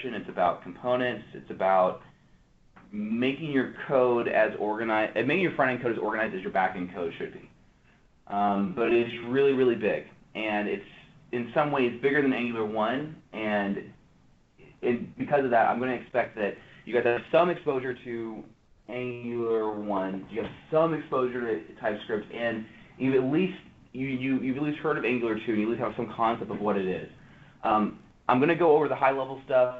it's about components, it's about making your code as organized, making your front-end code as organized as your back-end code should be. But it's really, really big, and it's in some ways bigger than Angular 1, and because of that, I'm going to expect that you guys have some exposure to Angular 1, you have some exposure to TypeScript, and you've at least heard of Angular 2, and you at least have some concept of what it is. I'm going to go over the high-level stuff.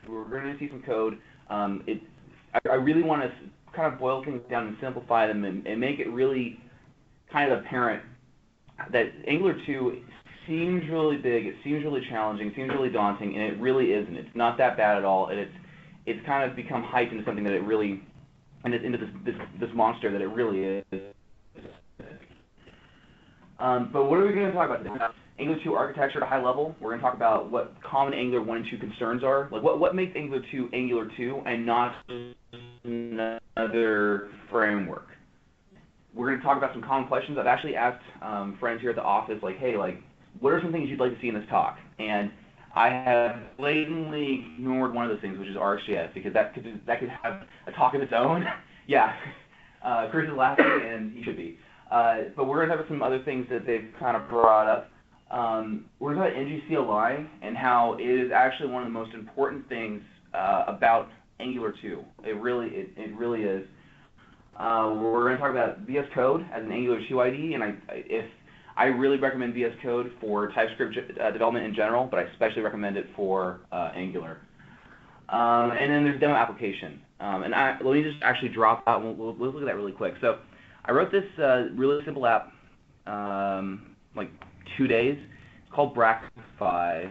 We're going to see some code. I really want to kind of boil things down and simplify them and make it really kind of apparent that Angular 2 seems really big, it seems really challenging, it seems really daunting, and it really isn't. It's not that bad at all, and it's kind of become hyped into something that it really, and it's into this monster that it really is. But what are we going to talk about today? Angular 2 architecture at a high level. We're going to talk about what common Angular 1 and 2 concerns are. Like what makes Angular 2 Angular 2 and not another framework. We're going to talk about some common questions. I've actually asked friends here at the office, like, hey, like, what are some things you'd like to see in this talk? And I have blatantly ignored one of those things, which is RxJS, because that could have a talk of its own. Yeah, Chris is laughing, and he should be. But we're going to have some other things that they've kind of brought up. We're going to talk about ngCLI and how it is actually one of the most important things about Angular 2. It really is. We're going to talk about VS Code as an Angular 2 IDE, and I really recommend VS Code for TypeScript development in general, but I especially recommend it for Angular. And then there's demo application. And let me just actually drop out. Let's look at that really quick. So I wrote this really simple app like 2 days. It's called Bracketify.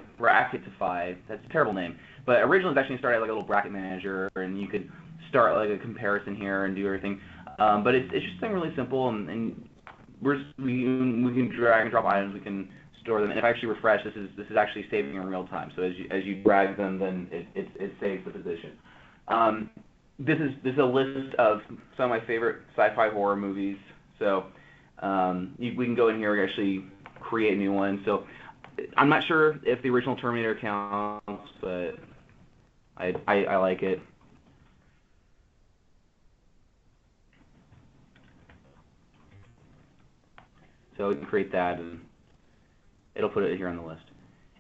That's a terrible name. But originally it was actually started like a little bracket manager, and you could start like a comparison here and do everything. But it's just something really simple, and we can drag and drop items, we can store them, and if I actually refresh, this is actually saving in real time. So as you drag them, then it saves the position. This is a list of some of my favorite sci-fi horror movies. So we can go in here and actually create new ones. So I'm not sure if the original Terminator counts, but I like it. So we can create that, and it'll put it here on the list.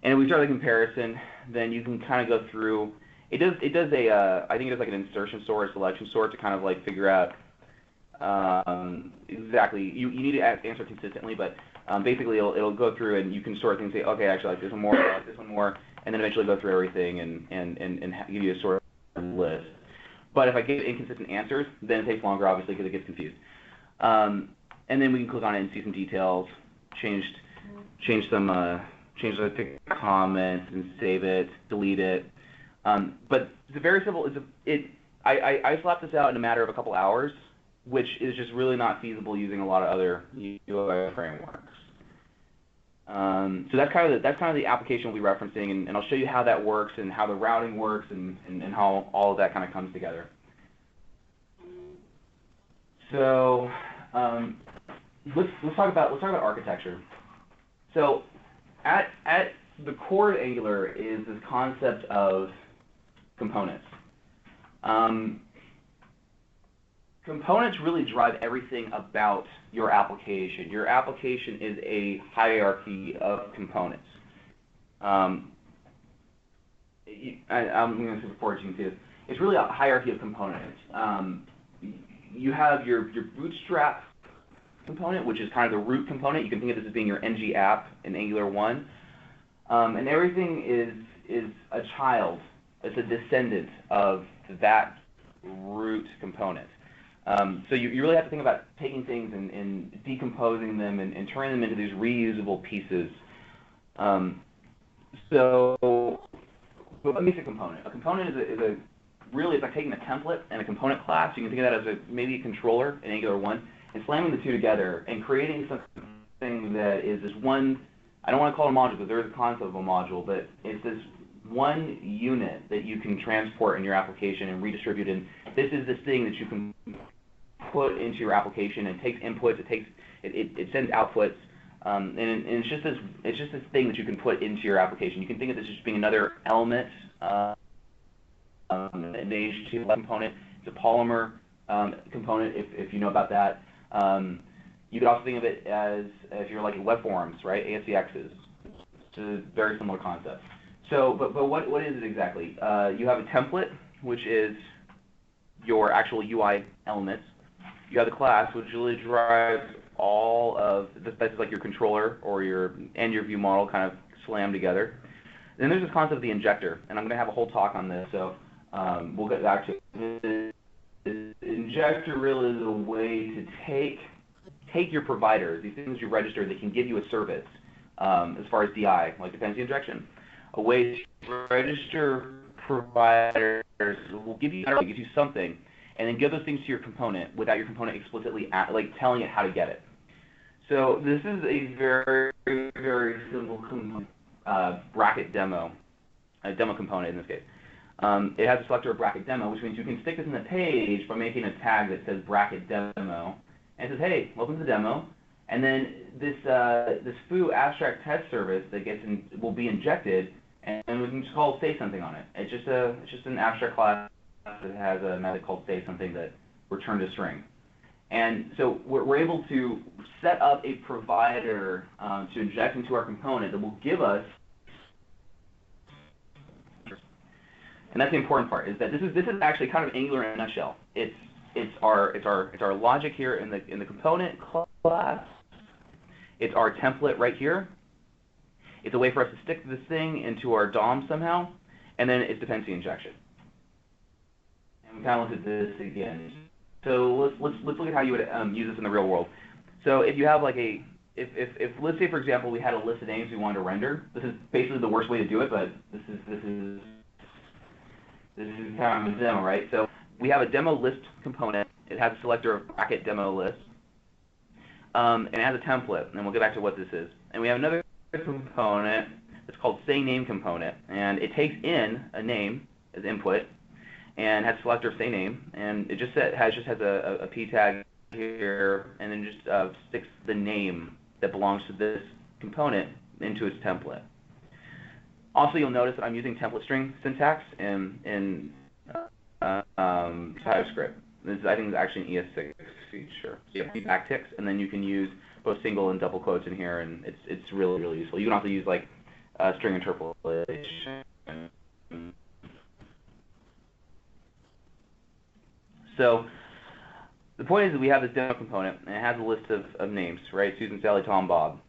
And if we start the comparison, then you can kind of go through. It does I think it does like an insertion sort, a selection sort to kind of like figure out exactly. You need to answer consistently, but basically it'll go through and you can sort things. And say, okay, actually I like this one more, I like this one more, and then eventually go through everything and give you a sort of list. But if I give inconsistent answers, then it takes longer, obviously, because it gets confused. And then we can click on it and see some details, change the comments and save it, delete it. But it's very simple. I slapped this out in a matter of a couple hours, which is just really not feasible using a lot of other UI frameworks. So that's kind of the application we'll be referencing, and I'll show you how that works and how the routing works and how all of that kind of comes together. So let's talk about architecture. So at the core of Angular is this concept of components. Components really drive everything about your application. Your application is a hierarchy of components. I'm going to say before you can see this. It's really a hierarchy of components. You have your bootstrap component, which is kind of the root component. You can think of this as being your ng app in Angular 1. And everything is a child. It's a descendant of that root component. So you really have to think about taking things and decomposing them and turning them into these reusable pieces. So what makes a component? A component is really, it's like taking a template and a component class. You can think of that as maybe a controller in Angular 1 and slamming the two together and creating something that is this one, I don't want to call it a module because there is a concept of a module, but it's this one unit that you can transport in your application and redistribute. And this is this thing that you can put into your application and takes inputs, it sends outputs, and it's just this thing that you can put into your application. You can think of this as just being another element an HTML component. It's a Polymer component, if you know about that. You could also think of it as if you're like in web forms, right? ASCXs. It's a very similar concept. So, but what is it exactly? You have a template, which is your actual UI elements. You have the class, which really drives all of this is like your controller or your view model kind of slammed together. Then there's this concept of the injector, and I'm going to have a whole talk on this, so we'll get back to it. The injector really is a way to take your providers, these things you register that can give you a service, as far as DI, like dependency injection. A way to register providers will give you something, and then give those things to your component without your component explicitly telling it how to get it. So this is a very, very simple bracket demo, a demo component in this case. It has a selector of bracket demo, which means you can stick this in the page by making a tag that says bracket demo, and it says, hey, welcome to the demo. And then this foo abstract test service that will be injected, and we can just call say something on it. It's just an abstract class that has a method called say something that returns a string. And so we're able to set up a provider to inject into our component that will give us, and that's the important part, is that this is actually kind of Angular in a nutshell. It's our logic here in the component class. It's our template right here. It's a way for us to stick this thing into our DOM somehow, and then it's dependency injection. And we kind of look at this again. So let's look at how you would use this in the real world. So if you have like if let's say for example we had a list of names we wanted to render. This is basically the worst way to do it, but this is kind of a demo, right? So we have a demo list component. It has a selector of bracket demo list, and it has a template. And we'll get back to what this is. And we have another component that's called say name component, and it takes in a name as input, and has a selector of say name, and it just has a p tag here, and then just sticks the name that belongs to this component into its template. Also, you'll notice that I'm using template string syntax in TypeScript. This I think is actually an ES6 feature. So you have backticks, and then you can use both single and double quotes in here, and it's really, really useful. You can also use like string interpolation. So the point is that we have this demo component, and it has a list of names, right? Susan, Sally, Tom, Bob.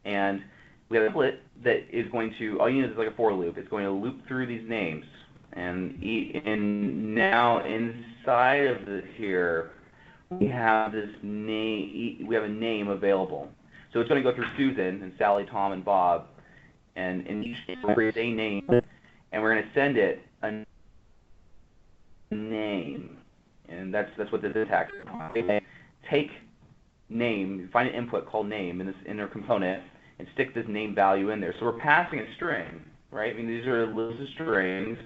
And we have a template that is going to, all you need is like a for loop. It's going to loop through these names. And now inside of this here, we have this name, we have a name available. So it's going to go through Susan and Sally, Tom, and Bob, and in each say name, and we're going to send it a name. And that's what this attack is. Take name, find an input called name in this inner component, and stick this name value in there. So we're passing a string, right? I mean, these are lists of strings.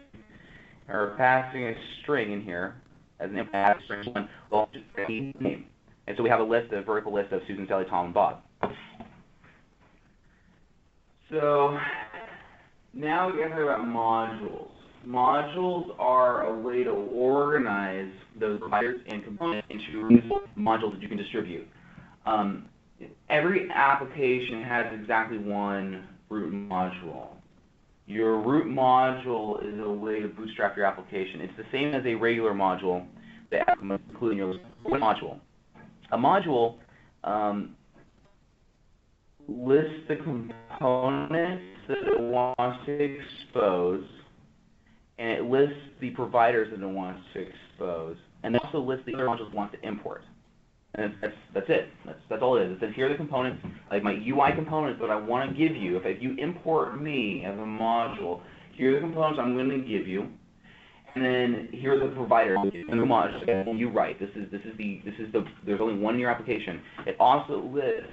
And we're passing a string in here as an input string one, well, just name. And so we have a vertical list of Susan, Sally, Tom, and Bob. So now we're going to talk about modules. Modules are a way to organize those providers and components into modules that you can distribute. Every application has exactly one root module. Your root module is a way to bootstrap your application. It's the same as a regular module, including your module. A module lists the components that it wants to expose, and it lists the providers that it wants to expose, and it also lists the other modules it wants to import. And that's it. That's all it is. It says here are the components, like my UI components that I want to give you. If you import me as a module, here are the components I'm going to give you, and then here are the providers and the modules. And you write. There's only one in your application. It also lists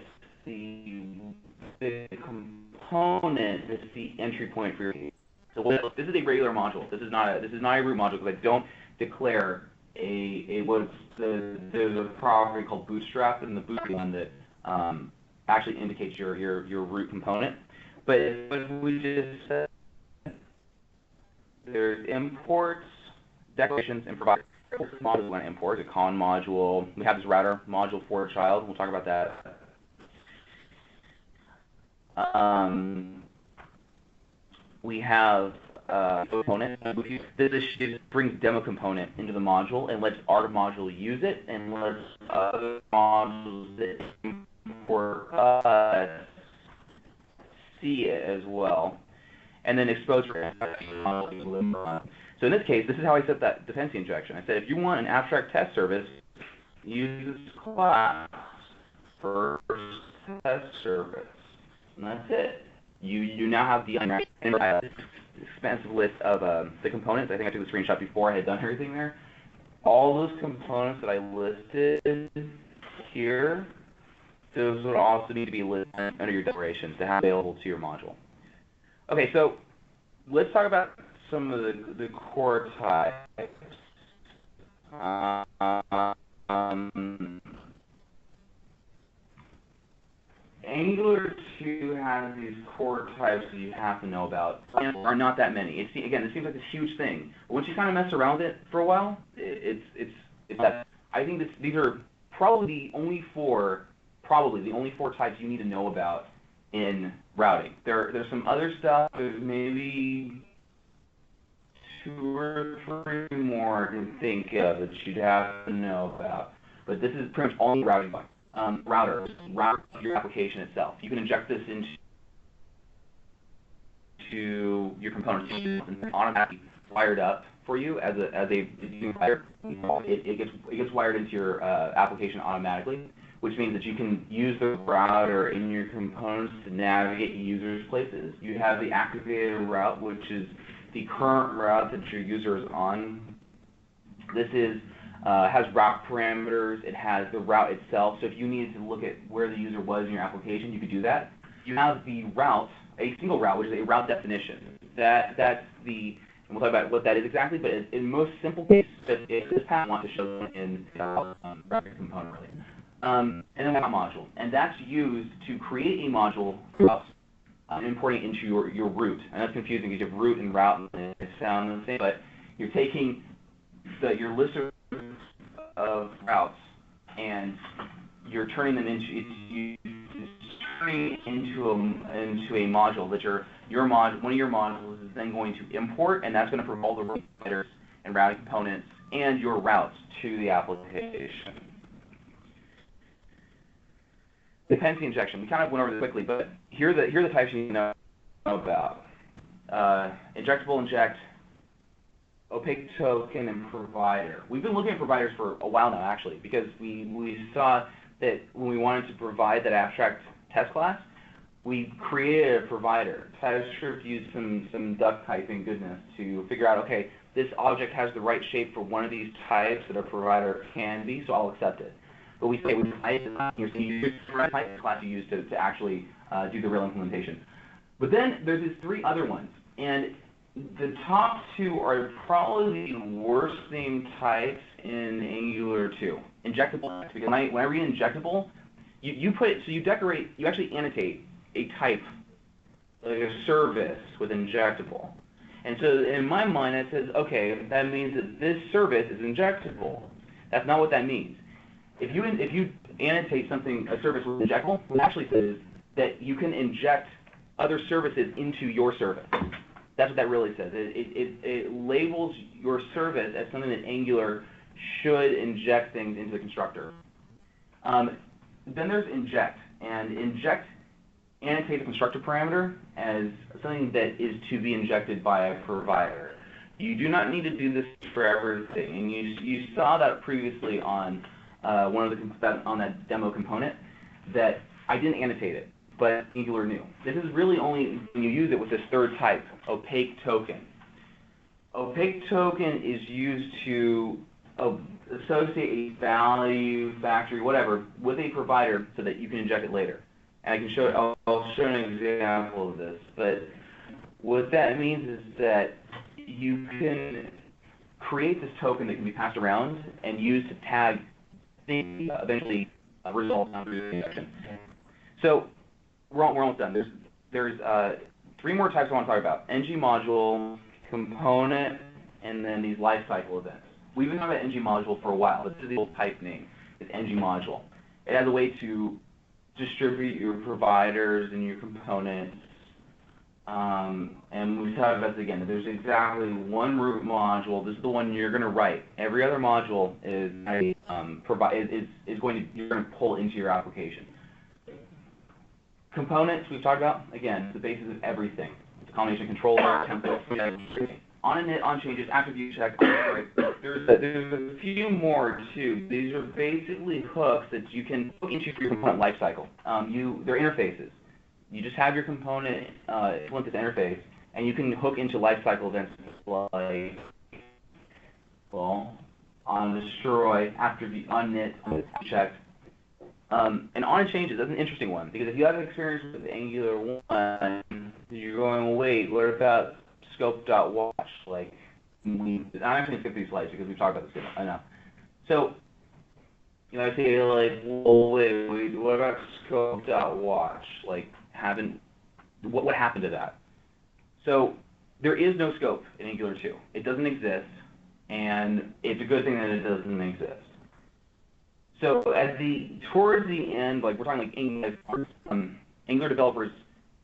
the component that's the entry point for your. So this is a regular module. This is not a root module because I don't declare there's a property called bootstrap in the boot one that actually indicates your root component. But we just said there's imports declarations and providers. Module we want to import is a con module. We have this router module for a child. We'll talk about that. We have a component. This brings demo component into the module and lets our module use it and lets other modules that import see it as well. And then expose for so in this case, this is how I set that dependency injection. I said if you want an abstract test service, use class first test service. And that's it. You now have the expansive list of the components. I think I took a screenshot before I had done everything there. All those components that I listed here, those would also need to be listed under your declarations to have available to your module. Okay, so let's talk about some of the core types. Angular 2 has these core types that you have to know about. Are not that many. Again, it seems like this huge thing. But once you kind of mess around with it for a while, it's that. I think these are probably the only four types you need to know about in routing. There's some other stuff. There's maybe 2 or 3 more to think of that you'd have to know about. But this is pretty much all routing. Router your application itself. You can inject this into your components and automatically wired up for you as a wire. It gets wired into your application automatically, which means that you can use the router in your components to navigate users' places. You have the activated route, which is the current route that your user is on. This has route parameters. It has the route itself. So if you needed to look at where the user was in your application, you could do that. You have the route, a single route, which is a route definition. That's the, and we'll talk about what that is exactly, but in most simple case, if this path wants to show in routing component really. And then we have a module, and that's used to create a module route, importing into your root. And that's confusing because you have root and route and they sound the same, but you're taking your list of routes and you're turning them into a module that one of your modules is then going to import, and that's going to provide all the providers and routing components and your routes to the application. Dependency injection. We kind of went over this quickly, but here are the types you need to know about. Injectable inject, opaque token, and provider. We've been looking at providers for a while now, actually, because we saw that when we wanted to provide that abstract test class, we created a provider. TypeScript used some duck typing goodness to figure out, okay, this object has the right shape for one of these types that a provider can be, so I'll accept it. But we say we use the type class you use to actually do the real implementation. But then there's these 3 other ones, and the top 2 are probably the worst named types in Angular 2. Injectable, because when I read injectable, you actually annotate a type, like a service with injectable. And so in my mind it says, okay, that means that this service is injectable. That's not what that means. If you annotate a service with injectable, it actually says that you can inject other services into your service. That's what that really says. It labels your service as something that Angular should inject things into the constructor. Then there's inject, and inject annotates a constructor parameter as something that is to be injected by a provider. You do not need to do this for everything, and you saw that previously on on that demo component that I didn't annotate it, but Angular knew. This is really only when you use it with this 3rd type, opaque token. Opaque token is used to associate a value, factory, whatever, with a provider so that you can inject it later. And I can show. I'll show an example of this. But what that means is that you can create this token that can be passed around and used to tag things eventually results through the injection. So we're almost done. There's 3 more types I want to talk about: ng module, component, and then these lifecycle events. We've been talking about ng module for a while. This is the old type name. It's ng module. It has a way to distribute your providers and your components. And we've talked about this again. There's exactly one root module. This is the one you're going to write. Every other module is you're going to pull into your application. Components we've talked about. Again, the basis of everything. It's a combination of controller, template, on init, on changes, attribute check. There's a few more too. These are basically hooks that you can hook into your component lifecycle. They're interfaces. You just have your component implement this interface, and you can hook into lifecycle events like, well, on destroy, attribute, on init, check. And on changes, that's an interesting one, because if you have experience with Angular 1, you're going, wait, what about scope.watch? Like, I'm actually going to skip these slides because we've talked about this enough. So, I say, like, well, wait, what about scope.watch? Like, what happened to that? So, there is no scope in Angular 2. It doesn't exist, and it's a good thing that it doesn't exist. So towards the end, like we're talking like Angular developers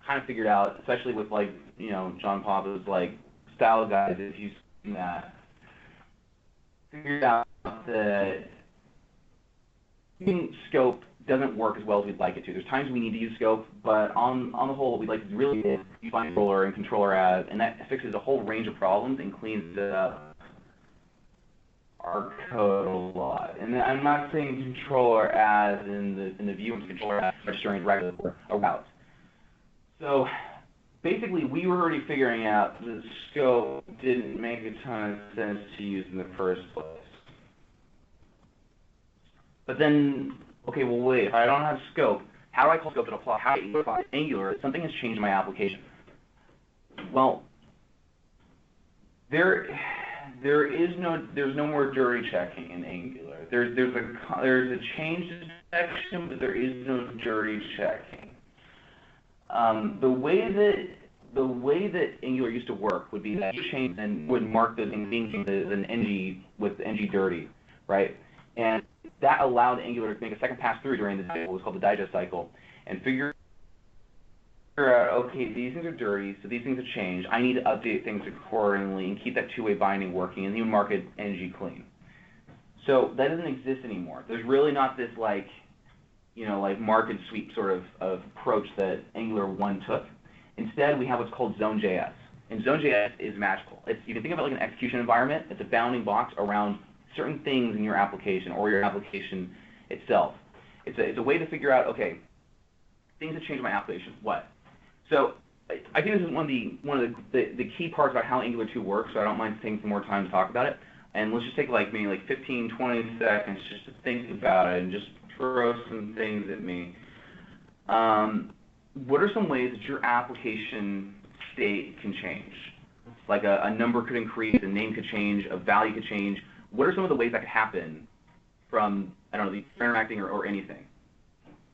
kind of figured out, especially with like, John Papa's like style guides, if you've seen that, figured out that using scope doesn't work as well as we'd like it to. There's times we need to use scope, but on the whole, what we'd like to really do is use controller and controller as, and that fixes a whole range of problems and cleans up our code a lot. And I'm not saying controller as in the view of controller as registering regular a route. So basically, we were already figuring out that scope didn't make a ton of sense to use in the first place. But then, okay, well wait, if I don't have scope, how do I call scope to apply? How do I apply Angular? Something has changed in my application. Well, there's no more dirty checking in Angular. There's a change section, but there is no dirty checking. The way that Angular used to work would be that you change and would mark those things as an ng with ng dirty, right? And that allowed Angular to make a second pass through during the cycle, what was called the digest cycle, and figure out, okay, these things are dirty, so these things have changed. I need to update things accordingly and keep that two-way binding working, and even mark it ng clean. So that doesn't exist anymore. There's really not this like mark and sweep sort of approach that Angular 1 took. Instead, we have what's called Zone.js. And Zone.js is magical. You can think of it like an execution environment. It's a bounding box around certain things in your application or your application itself. It's a way to figure out, okay, things have changed in my application. What? So I think this is one of the key parts about how Angular 2 works, so I don't mind taking some more time to talk about it. And let's just take maybe 15, 20 seconds just to think about it and just throw some things at me. What are some ways that your application state can change? Like a number could increase, a name could change, a value could change. What are some of the ways that could happen from, I don't know, the interacting or anything?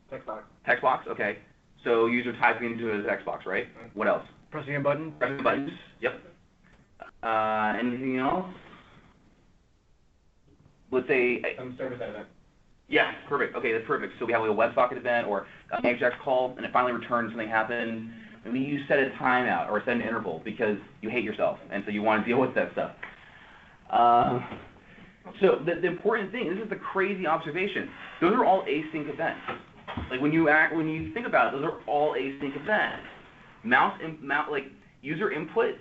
Text box. Text box, okay. So user typing into a text box, right? What else? Pressing a button. Pressing buttons, yep. Anything else? Let's say... service event. Yeah, perfect. Okay, that's perfect. So we have a WebSocket event or an AJAX call, and it finally returns something happened. Maybe you set a timeout or set an interval because you hate yourself, and so you want to deal with that stuff. So the important thing, this is the crazy observation. Those are all async events. Like when you think about it, those are all async events. User input,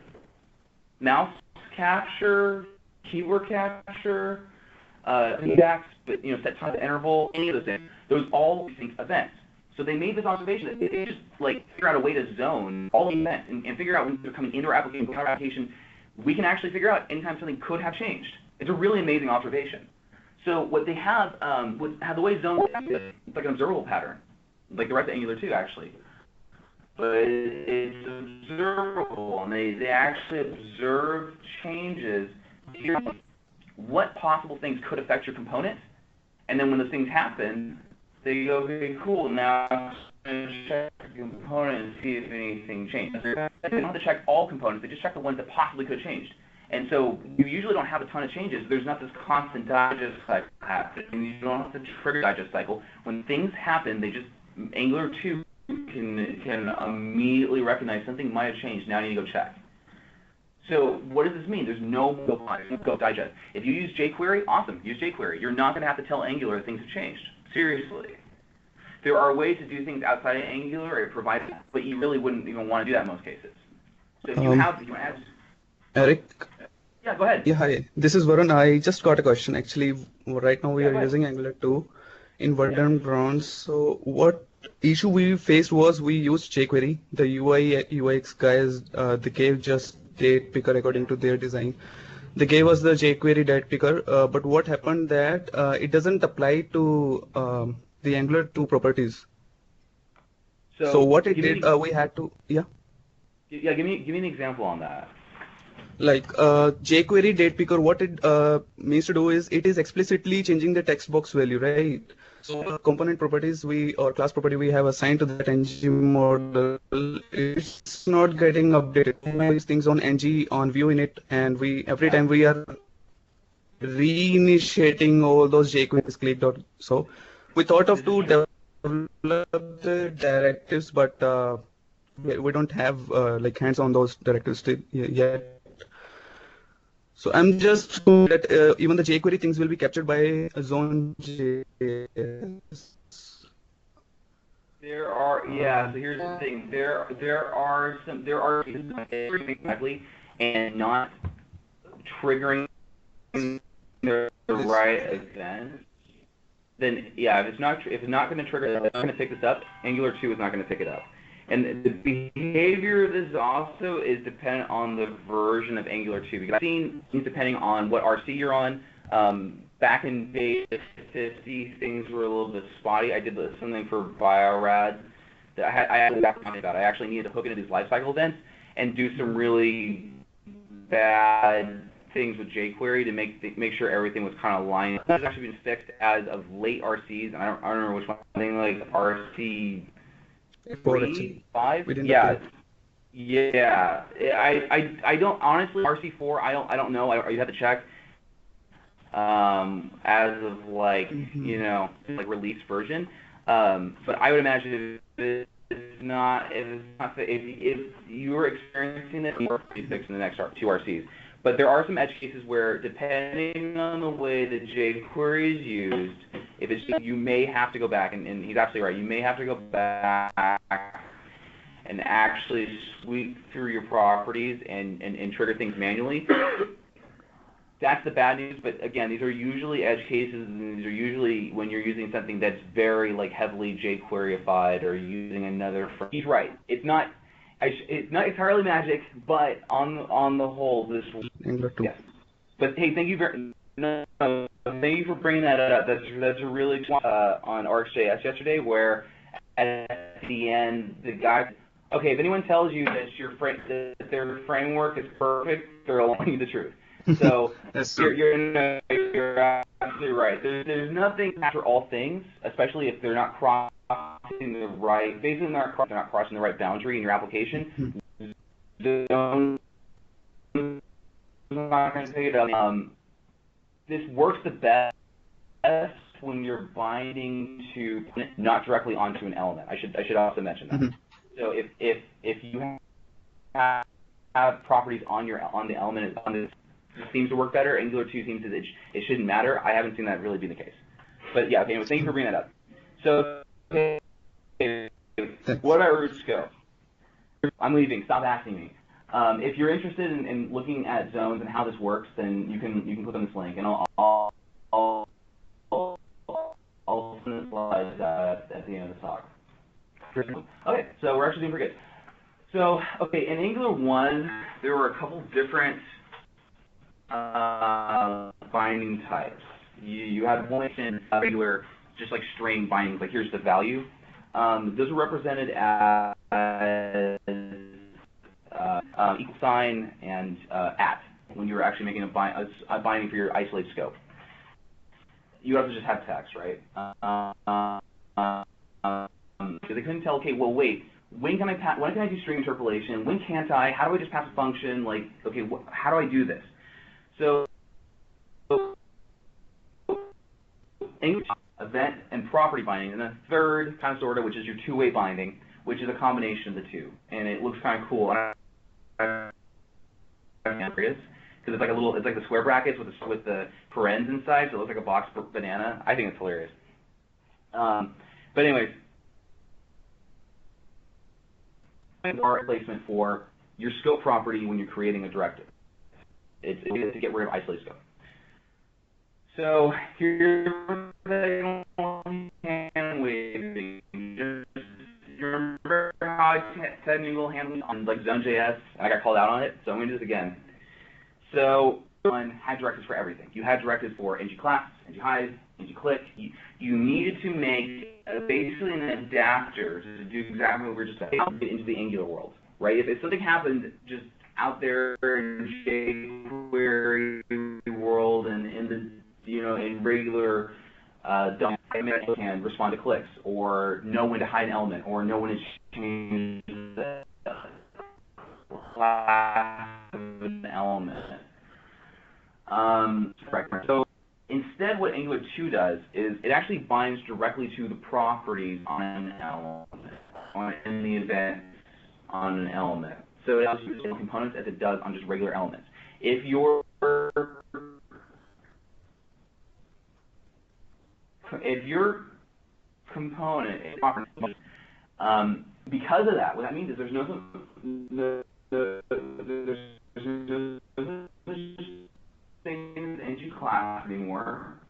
mouse capture, keyword capture, AJAX, but set time interval, any of those things. Those all async events. So they made this observation that they just figure out a way to zone all the events and figure out when they're coming into our application, we can actually figure out anytime something could have changed. It's a really amazing observation. So what they have, the way zones it's like an observable pattern, like the rest of Angular 2 actually. But it's observable, and they actually observe changes. What possible things could affect your component, and then when those things happen, they go, okay, cool, now I'm going to check the component and see if anything changed. They don't have to check all components, they just check the ones that possibly could have changed. And so you usually don't have a ton of changes. There's not this constant digest cycle happening. You don't have to trigger digest cycle. When things happen, Angular 2 can immediately recognize something might have changed. Now I need to go check. So what does this mean? There's no go digest. If you use jQuery, awesome, use jQuery. You're not going to have to tell Angular things have changed. Seriously. There are ways to do things outside of Angular, but you really wouldn't even want to do that in most cases. So if you have Eric? Yeah, go ahead. Yeah, hi. This is Varun. I just got a question. Actually, right now we are using Angular 2 in Builtin Bronze. So what issue we faced was we used jQuery. The UI UX guys, they gave just date picker according to their design. They gave us the jQuery date picker, but what happened that it doesn't apply to the Angular 2 properties. So what it did, we had to, Yeah, give me an example on that. Like jQuery date picker, what it means to do is it is explicitly changing the text box value, right? So component properties or class property we have assigned to that ng model, it's not getting updated. These things on ng on view init, and every time we are reinitiating all those jQuery clicked out. So we thought of to develop the directives, but we don't have like hands on those directives yet. So I'm just assuming that even the jQuery things will be captured by Zone.js. So here's the thing. There are exactly, and not triggering the right event. Then if it's not going to trigger, it's going to pick this up. Angular 2 is not going to pick it up. And the behavior of this also is dependent on the version of Angular 2, because I've seen depending on what RC you're on. Back in beta 50, things were a little bit spotty. I did something for Biorad that I actually needed to hook into these lifecycle events and do some really bad things with jQuery to make sure everything was kind of lined up. It's actually been fixed as of late RCs, and I don't remember which one. I think like RC 3, 5. Yeah. I don't honestly RC4. I don't know. You have to check. As of like like release version. But I would imagine if you were experiencing it, you're fixing the next 2 RCs. But there are some edge cases where, depending on the way that jQuery is used, you may have to go back, and he's absolutely right. You may have to go back and actually sweep through your properties and trigger things manually. That's the bad news. But again, these are usually edge cases, and these are usually when you're using something that's very heavily jQueryified or using another. He's right. It's not entirely magic, but on the whole, this will. Yes. But hey, thank you for bringing that up. That's a really on ArcJS yesterday, where at the end the guy. Okay, if anyone tells you that their framework is perfect, they're telling you the truth. So you're absolutely right. There's nothing after all things, especially if they're not crossing the right. Basically, they're not crossing the right boundary in your application. This works the best when you're binding to not directly onto an element. I should also mention that. So if you have properties on the element it seems to work better. Angular 2 seems that it shouldn't matter. I haven't seen that really be the case. But yeah, okay, thank you for bringing that up. So what about root scope? I'm leaving. Stop asking me. If you're interested in looking at zones and how this works, then you can click on this link, and I'll send the slides at the end of the talk. Okay, so we're actually doing pretty good. So, okay, in Angular 1, there were a couple different binding types. You had one in regular, just like string bindings, like here's the value. Those are represented as equal sign and at, when you were actually making a binding for your isolated scope. You also just have text, right? So they couldn't tell, okay, well, wait, when can I do string interpolation? When can't I? How do I just pass a function? Like, okay, how do I do this? So English, event and property binding, and then a third kind of sort of, which is your two-way binding, which is a combination of the two, and it looks kind of cool. And because it's like it's like the square brackets with the parens inside, so it looks like a box banana. I think it's hilarious. But anyways, bar placement for your scope property when you're creating a directive. It's to get rid of isolated scope. So here's the hand waving. Just remember how I said new little hand waving on like Zone.js, and I got called out on it, so I'm going to do this again. So one had directives for everything. You had directives for ng-class, ng-hide, ng-click. You needed to make basically an adapter to do exactly what we were just saying into the Angular world, right? If something happened just out there in jQuery world and in the in regular DOM, it can respond to clicks, or know when to hide an element, or know when to change the class of an element. So instead, what Angular 2 does is it actually binds directly to the properties on an element, in the event on an element. So it allows you to use components as it does on just regular elements. If your component is property, because of that, what that means is there's things into class anymore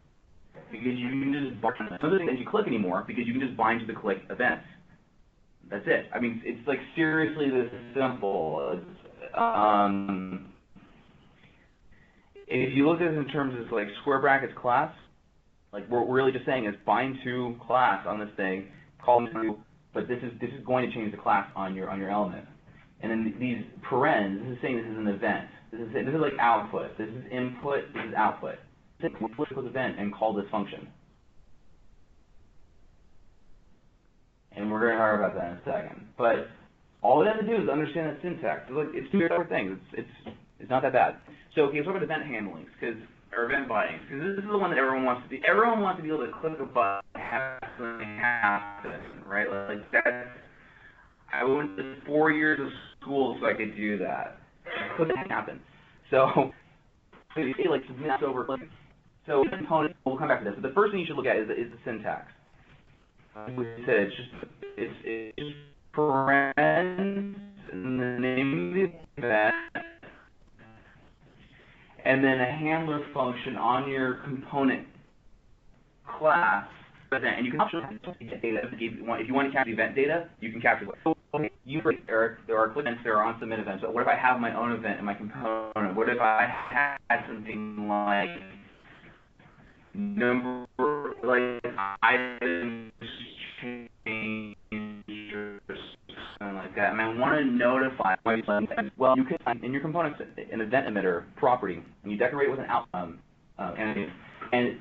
because you can just things into click anymore because you can just bind to the click event. That's it. I mean, it's like seriously this simple. If you look at it in terms of like square brackets class, like what we're really just saying is bind to class on this thing, call to, but this is going to change the class on your element. And then these parens, this is saying this is an event. This is like output. This is input. This is output. We'll flip this event and call this function. And we're going to talk about that in a second. But all we have to do is understand that syntax. It's two separate things. It's not that bad. So okay, let's talk about event handlings, or event bindings, because this is the one that everyone wants to do. Everyone wants to be able to click a button and have something happen, right? Like that. I went to 4 years of school so I could do that. It couldn't happen. So you say like submit over. So component. We'll come back to this. But the first thing you should look at is the syntax. We said it's just parens and the name of the event, and then a handler function on your component class. And you can also get data if you want to capture the event data. You can capture it. There are click events, there are on submit events. But what if I have my own event in my component? What if I had something like number, like items change or something like that, and I want to notify. Well, you can in your component an event emitter property, and you decorate it with an outcome, and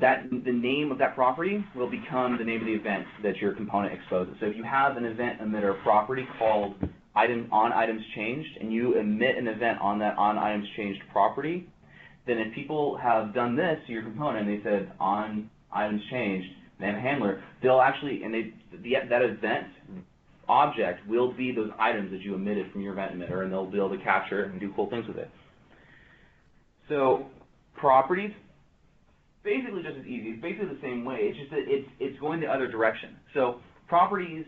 that the name of that property will become the name of the event that your component exposes. So if you have an event emitter property called on items changed, and you emit an event on that on items changed property, then if people have done this to your component and they said on items changed, they have a handler, they'll actually, and that event object will be those items that you emitted from your event emitter, and they'll be able to capture it and do cool things with it. So properties, basically just as easy. It's basically the same way. It's just that it's going the other direction. So properties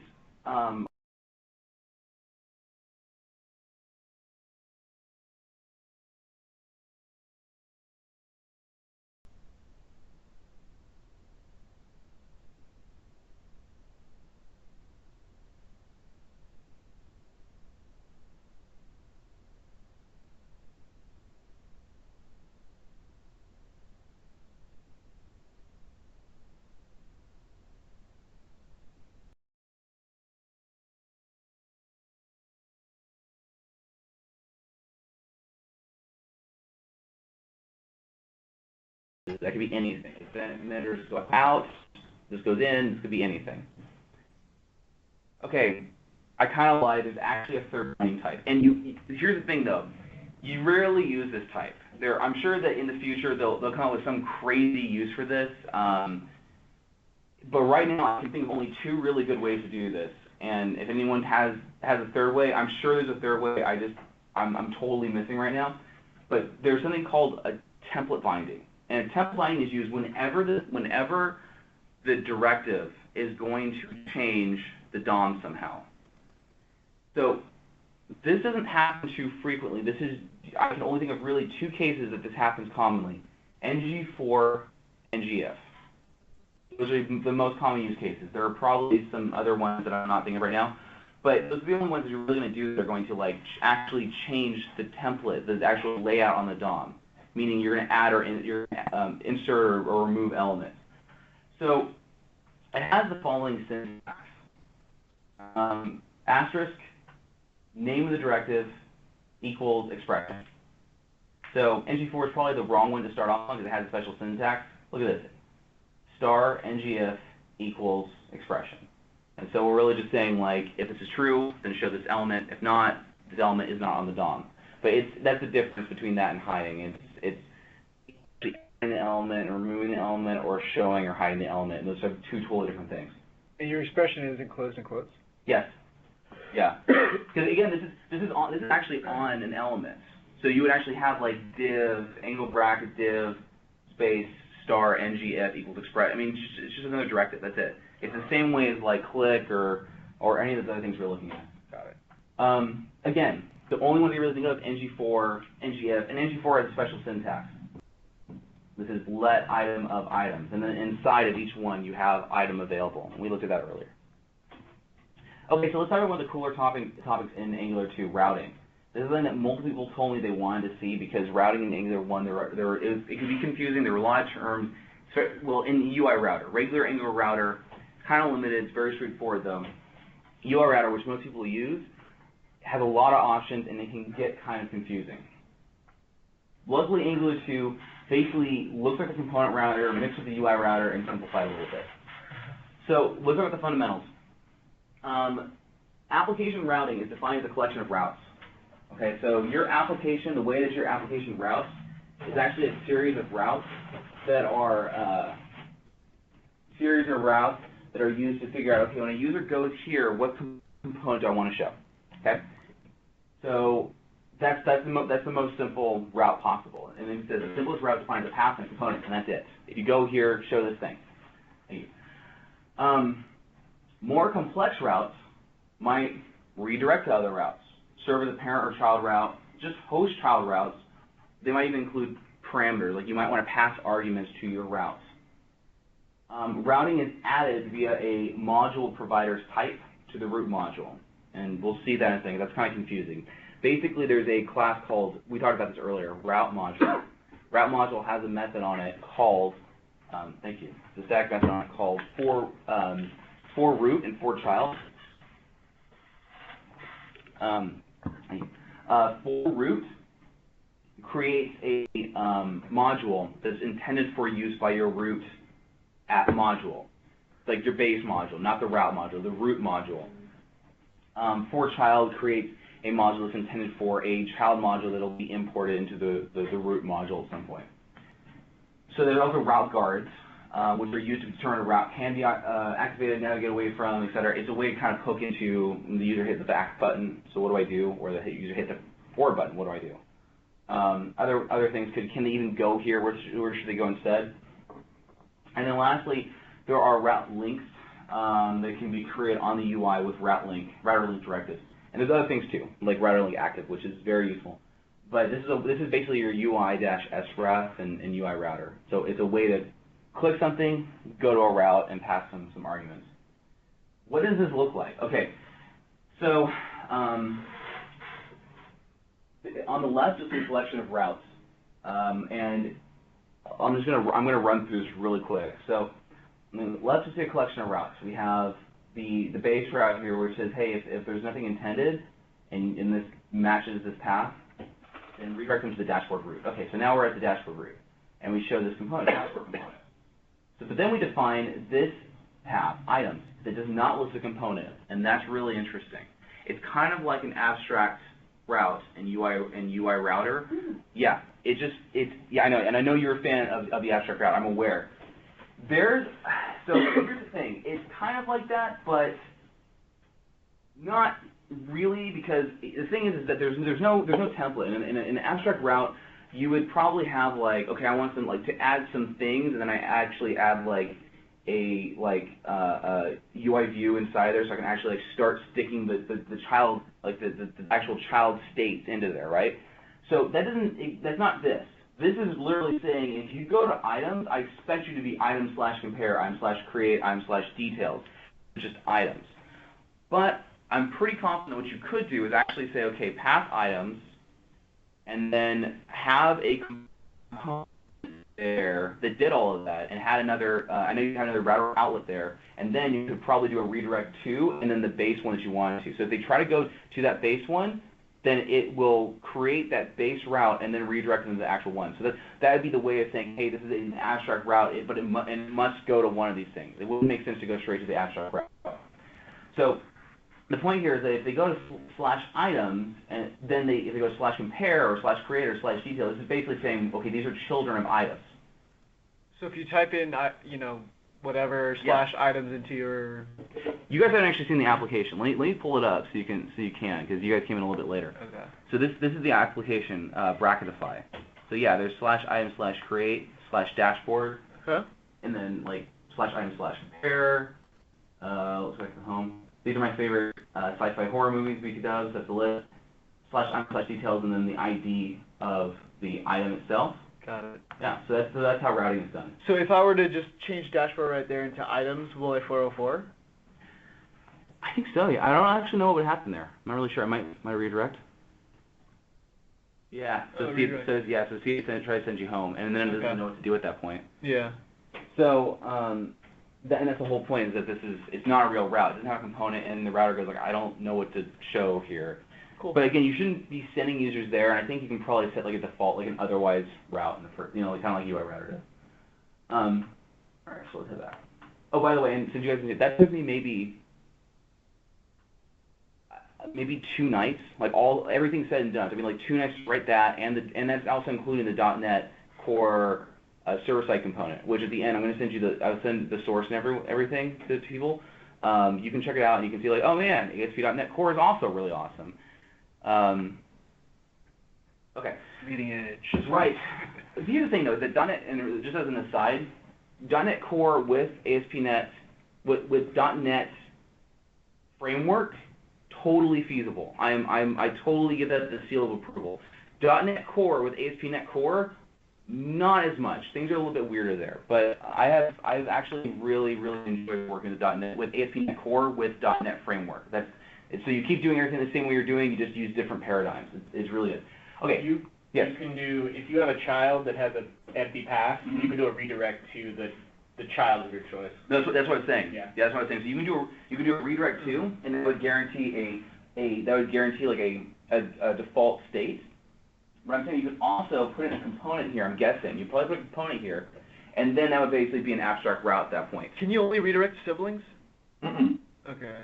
that could be anything. Event emitters go out, this goes in, this could be anything. Okay, I kind of lied. There's actually a third binding type. And here's the thing though. You rarely use this type. I'm sure that in the future they'll come up with some crazy use for this. But right now I can think of only two really good ways to do this. And if anyone has a third way, I'm sure there's a third way. I'm totally missing right now. But there's something called a template binding. And template binding is used whenever the directive is going to change the DOM somehow. So this doesn't happen too frequently. I can only think of really two cases that this happens commonly. ng4, ngif. Those are the most common use cases. There are probably some other ones that I'm not thinking of right now, but those are the only ones that you're really going to do that are going to like actually change the template, the actual layout on the DOM, meaning you're going to add or insert or remove elements. So it has the following syntax. Asterisk, name of the directive equals expression. So ng4 is probably the wrong one to start off on because it has a special syntax. Look at this. Star ngif equals expression. And so we're really just saying, like, if this is true, then show this element. If not, this element is not on the DOM. But that's the difference between that and hiding. It's adding the element, or removing the element, or showing or hiding the element. And those are two totally different things. And your expression is enclosed in quotes? Yes. Yeah. Because again, this is actually on an element. So you would actually have like div, angle bracket div, space, star ngf equals express. I mean, it's just another directive. That's it. It's the same way as like click or any of those other things we're looking at. Got it. Again, the only one you really think of ng4, ngf, and ng4 has a special syntax. This is let item of items, and then inside of each one you have item available. And we looked at that earlier. Okay, so let's talk about one of the cooler topics in Angular 2, routing. This is something that multiple people told me they wanted to see because routing in Angular 1, it can be confusing. There were a lot of terms. So, well, in UI router, regular Angular router, kind of limited. It's very straightforward though. UI router, which most people use, has a lot of options and it can get kind of confusing. Luckily, Angular 2 basically looks like a component router mixed with the UI router and simplified a little bit. So let's look at the fundamentals. Application routing is defined as a collection of routes. Okay, so your application, the way that your application routes, is actually a series of routes that are used to figure out, okay, when a user goes here, what component do I want to show? Okay, so that's the most simple route possible, and then it says the simplest route defines a path and a component, and that's it. If you go here, show this thing. Thank you. More complex routes might redirect to other routes. Serve as a parent or child route, just host child routes. They might even include parameters, like you might want to pass arguments to your routes. Routing is added via a module provider's type to the root module, and we'll see that in a second. That's kind of confusing. Basically, there's a class called, we talked about this earlier, route module. Route module has a method on it called, thank you, the static method on it called for root and for child. For root creates a module that's intended for use by your root app module, like your base module, not the route module, the root module. For child creates a module that's intended for a child module that will be imported into the root module at some point. So there's also route guards, which are used to determine a route can be activated, navigate away from, etc. It's a way to kind of poke into the user hit the back button, so what do I do? Or the user hit the forward button, what do I do? Other things, can they even go here? Where should they go instead? And then lastly, there are route links that can be created on the UI with router link directives. And there's other things too, like router link active, which is very useful. But this is basically your UI-sref and UI router. So it's a way to click something, go to a route, and pass some arguments. What does this look like? Okay, so on the left is a collection of routes, and I'm gonna run through this really quick. So on the left is a collection of routes. We have the base route here, which says, hey, if there's nothing intended, and this matches this path, then redirect them to the dashboard route. Okay, so now we're at the dashboard route, and we show this component, dashboard component. So, but then we define this path, items, that does not list a component, and that's really interesting. It's kind of like an abstract route and UI router, yeah, yeah, I know, and I know you're a fan of the abstract route. I'm aware. So here's the thing. It's kind of like that, but not really, because the thing is that there's no template. In an abstract route, you would probably have like, okay, I want some like to add some things, and then I actually add like a UI view inside there, so I can actually like start sticking the child, like the actual child states into there, right? So that's not this. This is literally saying if you go to items, I expect you to be item/compare, item/create, item/details, just items. But I'm pretty confident what you could do is actually say, okay, path items, and then have a component there that did all of that, and had another, I know you had another router outlet there, and then you could probably do a redirect to, and then the base one that you wanted to. So if they try to go to that base one, then it will create that base route and then redirect them to the actual one. So that would be the way of saying, hey, this is an abstract route, but it must go to one of these things. It wouldn't make sense to go straight to the abstract route. So the point here is that if they go to /items, and then if they go to /compare or /create or /detail, this is basically saying, okay, these are children of items. So if you type in, whatever /items into your... You guys haven't actually seen the application. Let me pull it up so you can, because you guys came in a little bit later. Okay. So this is the application, Bracketify. So yeah, there's /item/create /dashboard, Okay. and then like /item/compare. Looks like the home. These are my favorite sci-fi horror movies, Weekly Dubs, that's the list. /item/details, and then the ID of the item itself. Got it. Yeah, so that's how routing is done. So if I were to just change dashboard right there into items, will I 404? I think so, yeah. I don't actually know what would happen there. I'm not really sure. I might redirect. Yeah, so see it says, try to send you home, and then it doesn't know what to do at that point. Yeah. So, and that's the whole point, is that it's not a real route. It doesn't have a component, and the router goes like, I don't know what to show here. Cool. But again, you shouldn't be sending users there, and I think you can probably set like a default, like an otherwise route in the first, kind of like UI router does. All right, so let's hit that. Oh, by the way, and since you guys can see, that took me maybe 2 nights, like everything said and done. So, I mean, like 2 nights to write that, and that's also including the .NET Core server-side component, which at the end I'm going to send you I'll send the source and everything to people. You can check it out, and you can see like, oh man, ASP.NET Core is also really awesome. Okay. Leading edge. Right. The other thing though is that .NET, and just as an aside, .NET Core with ASP.NET with .NET Framework, totally feasible. I totally give that the seal of approval. .NET Core with ASP.NET Core, not as much. Things are a little bit weirder there, but I've actually really enjoyed working with .NET with ASP.NET Core with .NET Framework. So you keep doing everything the same way you're doing, you just use different paradigms. It's really it. Okay. Yes. You can do, if you have a child that has an empty path, you can do a redirect to the child of your choice. That's what I'm saying. Yeah. That's what I'm saying. So you can do a redirect to, and it would guarantee like a default state. But I'm saying you could also put in a component here. I'm guessing you probably put a component here, and then that would basically be an abstract route at that point. Can you only redirect siblings? Mm-mm. Okay.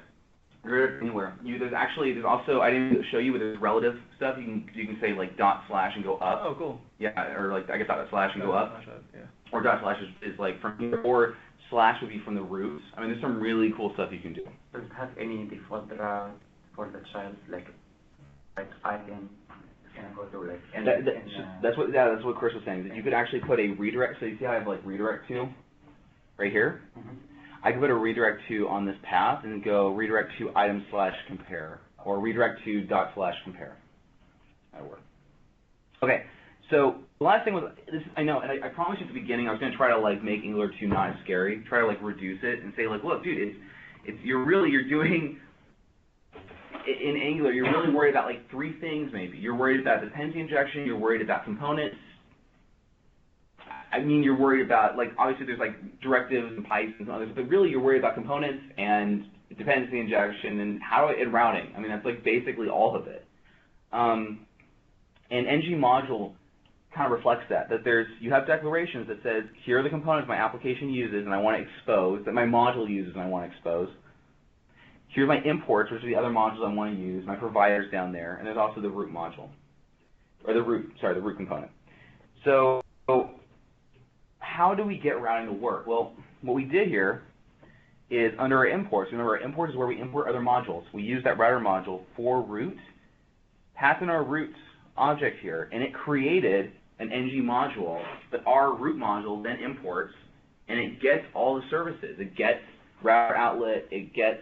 Anywhere. There's also, I didn't show you, with the relative stuff, you can say like // and go up. Oh, cool. Yeah, or like I guess / and go up. Yeah. Or / is like from here, or / would be from the roots. I mean, there's some really cool stuff you can do. Does it have any default route for the child, like item? Can I go to like that's what Chris was saying. That you could actually put a redirect. So you see how I have like redirect to right here. Mm-hmm. I could put a redirect to on this path and go redirect to item/compare, or redirect to ./compare. That'll work. Okay, so the last thing was this. I know, and I promised you at the beginning I was going to try to like make Angular 2 not as scary. Try to like reduce it and say like, look, dude, you're doing in Angular. You're really worried about like 3 things maybe. You're worried about dependency injection. You're worried about components. I mean, you're worried about, like, obviously there's, like, directives and pipes and others, but really you're worried about components and dependency injection and routing. I mean, that's, like, basically all of it. And ng module kind of reflects that you have declarations that says, here are the components my application uses and I want to expose, that my module uses and I want to expose. Here's my imports, which are the other modules I want to use, my providers down there, and there's also the root module, or the root component. So how do we get routing to work? Well, what we did here is under our imports, remember our imports is where we import other modules. We use that router module for root, pass in our root object here, and it created an ng module that our root module then imports, and it gets all the services. It gets router outlet, it gets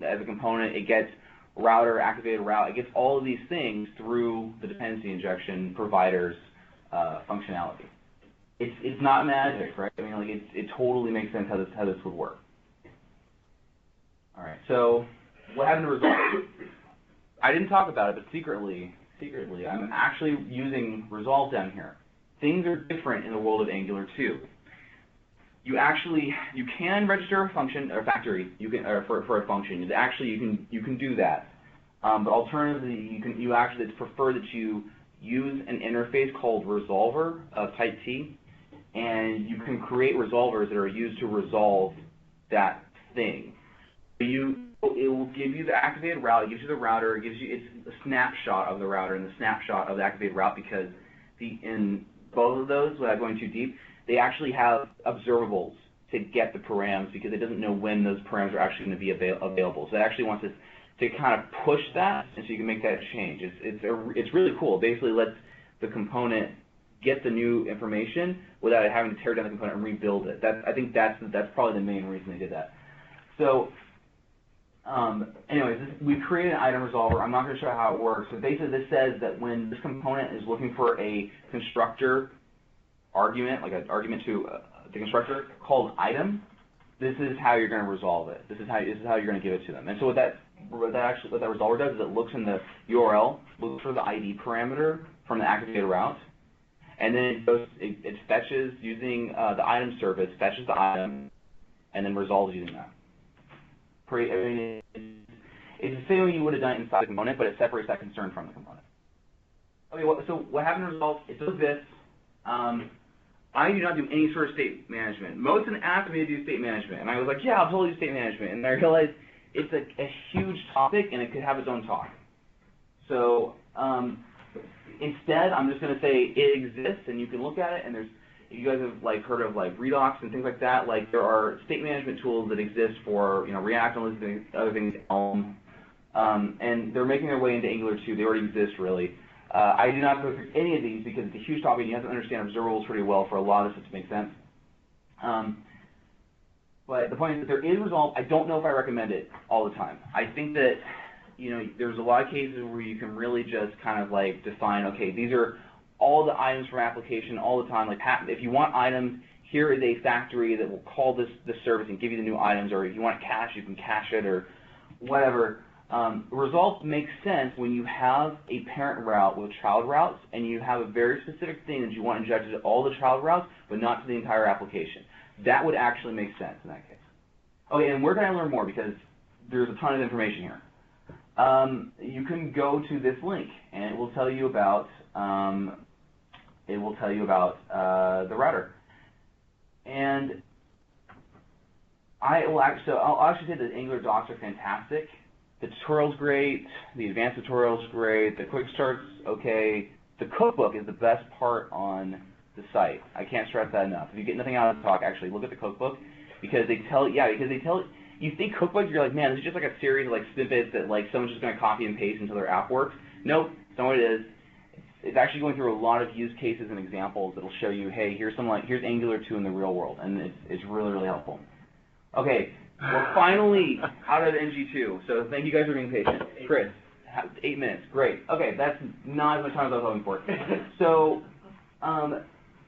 as a component, it gets router, activated route, it gets all of these things through the dependency injection provider's functionality. It's not magic, right? I mean, like it totally makes sense how this would work. All right, so what happened to resolve? I didn't talk about it, but secretly, I'm actually using resolve down here. Things are different in the world of Angular 2. You can register a function or a factory. You can for a function. You can do that. But alternatively, it's preferred that you use an interface called resolver of type T, and you can create resolvers that are used to resolve that thing. It will give you the activated route. It gives you the router. It's a snapshot of the router and the snapshot of the activated route, because in both of those, without going too deep, they actually have observables to get the params, because it doesn't know when those params are actually going to be available. So it actually wants us to kind of push that, and so you can make that change. It's really cool. It basically lets the component get the new information without it having to tear down the component and rebuild it. I think that's probably the main reason they did that. So anyways, we created an item resolver. I'm not going to show how it works, but basically this says that when this component is looking for a constructor argument, like an argument to the constructor called item, this is how you're going to resolve it. This is how you're going to give it to them. And so what that resolver does is it looks in the URL, looks for the ID parameter from the activated route, and then it fetches using the item service, fetches the item, and then resolves using that. It's the same way you would have done it inside the component, but it separates that concern from the component. Okay, so what happened to resolve? It does this. I do not do any sort of state management. Most asked me to do state management, and I was like, yeah, I'll totally do state management. And I realized it's a huge topic, and it could have its own talk. So instead, I'm just going to say it exists, and you can look at it. And if you guys have heard of Redux and things like that, there are state management tools that exist for React and other things, and they're making their way into Angular 2. They already exist, really. I do not go through any of these because it's a huge topic and you have to understand observables pretty well for a lot of this to make sense. But the point is that there is resolve. I don't know if I recommend it all the time. I think that there's a lot of cases where you can really just kind of define, okay, these are all the items from application all the time. If you want items, here is a factory that will call this service and give you the new items, or if you want cache, you can cache it, or whatever. Resolve makes sense when you have a parent route with child routes, and you have a very specific thing that you want injected to all the child routes, but not to the entire application. That would actually make sense in that case. Okay, and where can I learn more? Because there's a ton of information here. You can go to this link, and it will tell you about the router. And I'll actually say that Angular docs are fantastic. The tutorial's great, the advanced tutorial's great, the quick start's okay. The cookbook is the best part on the site. I can't stress that enough. If you get nothing out of the talk, actually look at the cookbook, because they tell you think cookbook, you're like, man, this is just like a series of snippets that someone's just going to copy and paste until their app works. Nope, it's not what it is. It's actually going through a lot of use cases and examples that'll show you, hey, here's Angular 2 in the real world, and it's really, really helpful. Okay. We're finally out of NG2, so thank you guys for being patient. Chris, 8 minutes, great. Okay, that's not as much time as I was hoping for. So,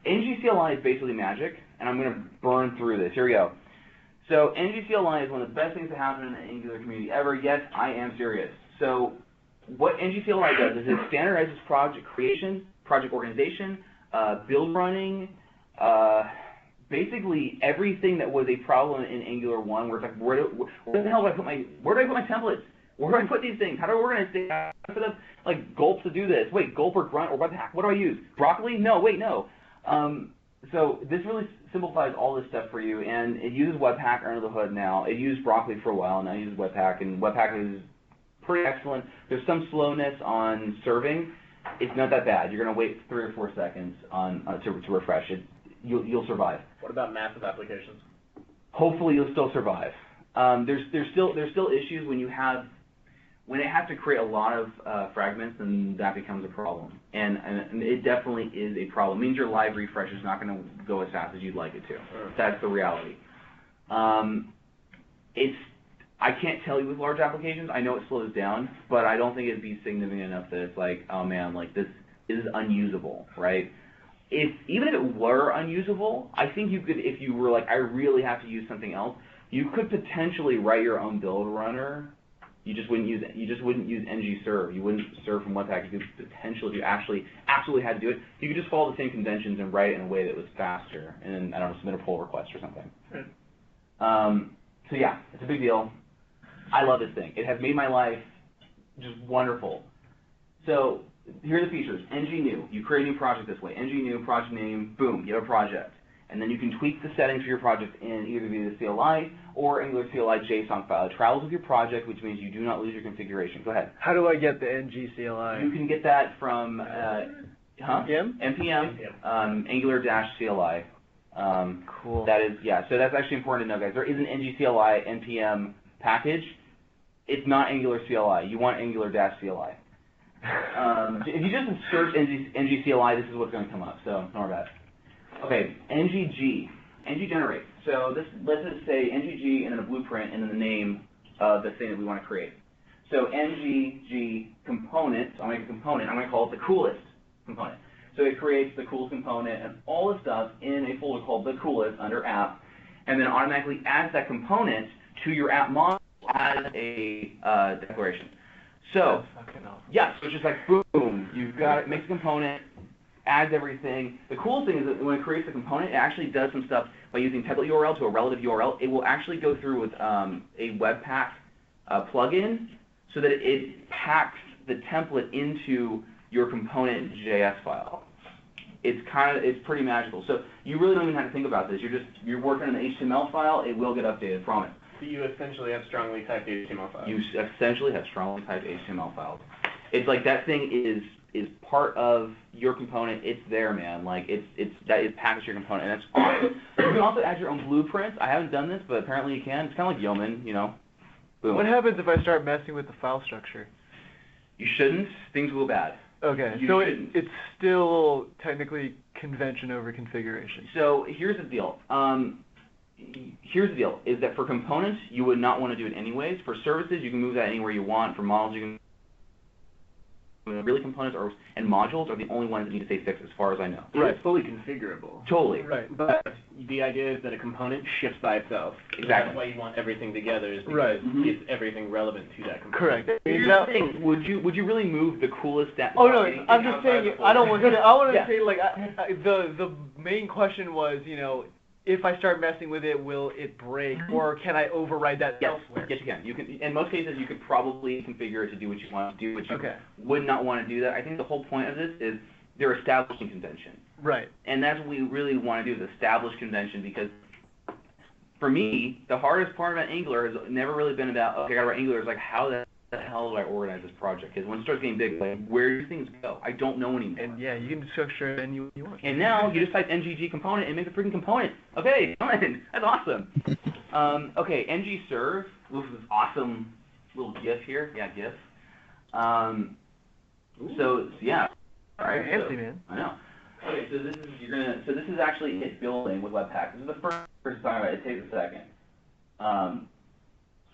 ng CLI is basically magic, and I'm going to burn through this. Here we go. So, ng CLI is one of the best things to happen in the Angular community ever. Yes, I am serious. So, what ng CLI does is it standardizes project creation, project organization, build running, basically everything that was a problem in Angular 1, where it's where the hell do I put my templates? Where do I put these things? How do I organize things? I put up gulp to do this. Wait, gulp or grunt or what the heck? What do I use? Broccoli? No, wait, no. So this really simplifies all this stuff for you, and it uses Webpack under the hood now. It used Broccoli for a while, now it uses Webpack, and Webpack is pretty excellent. There's some slowness on serving. It's not that bad. You're going to wait 3 or 4 seconds to refresh it. You'll survive. What about massive applications? Hopefully you'll still survive. There's still issues when it has to create a lot of fragments, and that becomes a problem. And it definitely is a problem. It means your live refresh is not going to go as fast as you'd like it to. That's the reality. I can't tell you with large applications. I know it slows down, but I don't think it'd be significant enough that it's like, oh man, like this is unusable, right? Even if it were unusable, I think you could, if you were like, I really have to use something else, you could potentially write your own build runner. You just wouldn't use ng-serve. You wouldn't serve from Webpack. You could potentially, if you actually absolutely had to do it, you could just follow the same conventions and write it in a way that was faster, and then, I don't know, submit a pull request or something. Right. So yeah, it's a big deal. I love this thing. It has made my life just wonderful. So here are the features. ng-new. You create a new project this way. ng-new, project name, boom, you have a project. And then you can tweak the settings for your project in either via the CLI or Angular CLI JSON file. It travels with your project, which means you do not lose your configuration. Go ahead. How do I get the ng CLI? You can get that from NPM? NPM, Angular-CLI. Cool. That is, yeah, so that's actually important to know, guys. There is an ng-CLI NPM package. It's not Angular CLI. You want Angular-CLI. If you just search ng-CLI, this is what's going to come up, so ignore that. Okay, ng-generate. So let's just say ng and then a blueprint and then the name of the thing that we want to create. So ng component, so I'll make a component, I'm going to call it the coolest component. So it creates the coolest component and all the stuff in a folder called the coolest under app, and then automatically adds that component to your app module as a declaration. So, yeah, so it's just like boom, you've got it, makes a component, adds everything. The cool thing is that when it creates the component, it actually does some stuff by using template URL to a relative URL. It will actually go through with a Webpack plugin so that it packs the template into your component.js file. It's pretty magical. So you really don't even have to think about this. You're working on an HTML file. It will get updated, promise. So you essentially have strongly typed HTML files. You essentially have strongly typed HTML files. It's like that thing is part of your component. It's there, man. Like that is packaged your component, and that's awesome. You can also add your own blueprints. I haven't done this, but apparently you can. It's kind of like Yeoman, you know. Boom. What happens if I start messing with the file structure? You shouldn't. Things will go bad. Okay, so it's still technically convention over configuration. So here's the deal. Is that for components, you would not want to do it anyways. For services, you can move that anywhere you want. For models, you can. Really, components and modules are the only ones that need to stay fixed, as far as I know. Right, it's fully configurable. Totally. Right, but the idea is that a component ships by itself. Exactly. That's why you want everything together, is because it's everything relevant to that component. Correct. Here's the thing. Would you really move the coolest? Oh no, I'm just saying. I don't want to. I want to say like the main question was, you know, if I start messing with it, will it break, or can I override that elsewhere? Yes, you can. You can. In most cases, you could probably configure it to do what you want to do, but you would not want to do that. I think the whole point of this is they're establishing convention. Right. And that's what we really want to do, is establish convention, because for me, the hardest part about Angular has never really been about, okay, I got to write Angular. It's like, how the hell do I organize this project? Because when it starts getting big, like, where do things go? I don't know anymore. And yeah, you can structure any you want. And now you just type ng component and make a freaking component. Okay, fine. That's awesome. Okay, ng-serve. This is awesome little GIF here. Yeah, GIF. So yeah. All right. Fancy, man. I know. Okay, so this is actually it building with Webpack. This is the first time about it. It takes a second.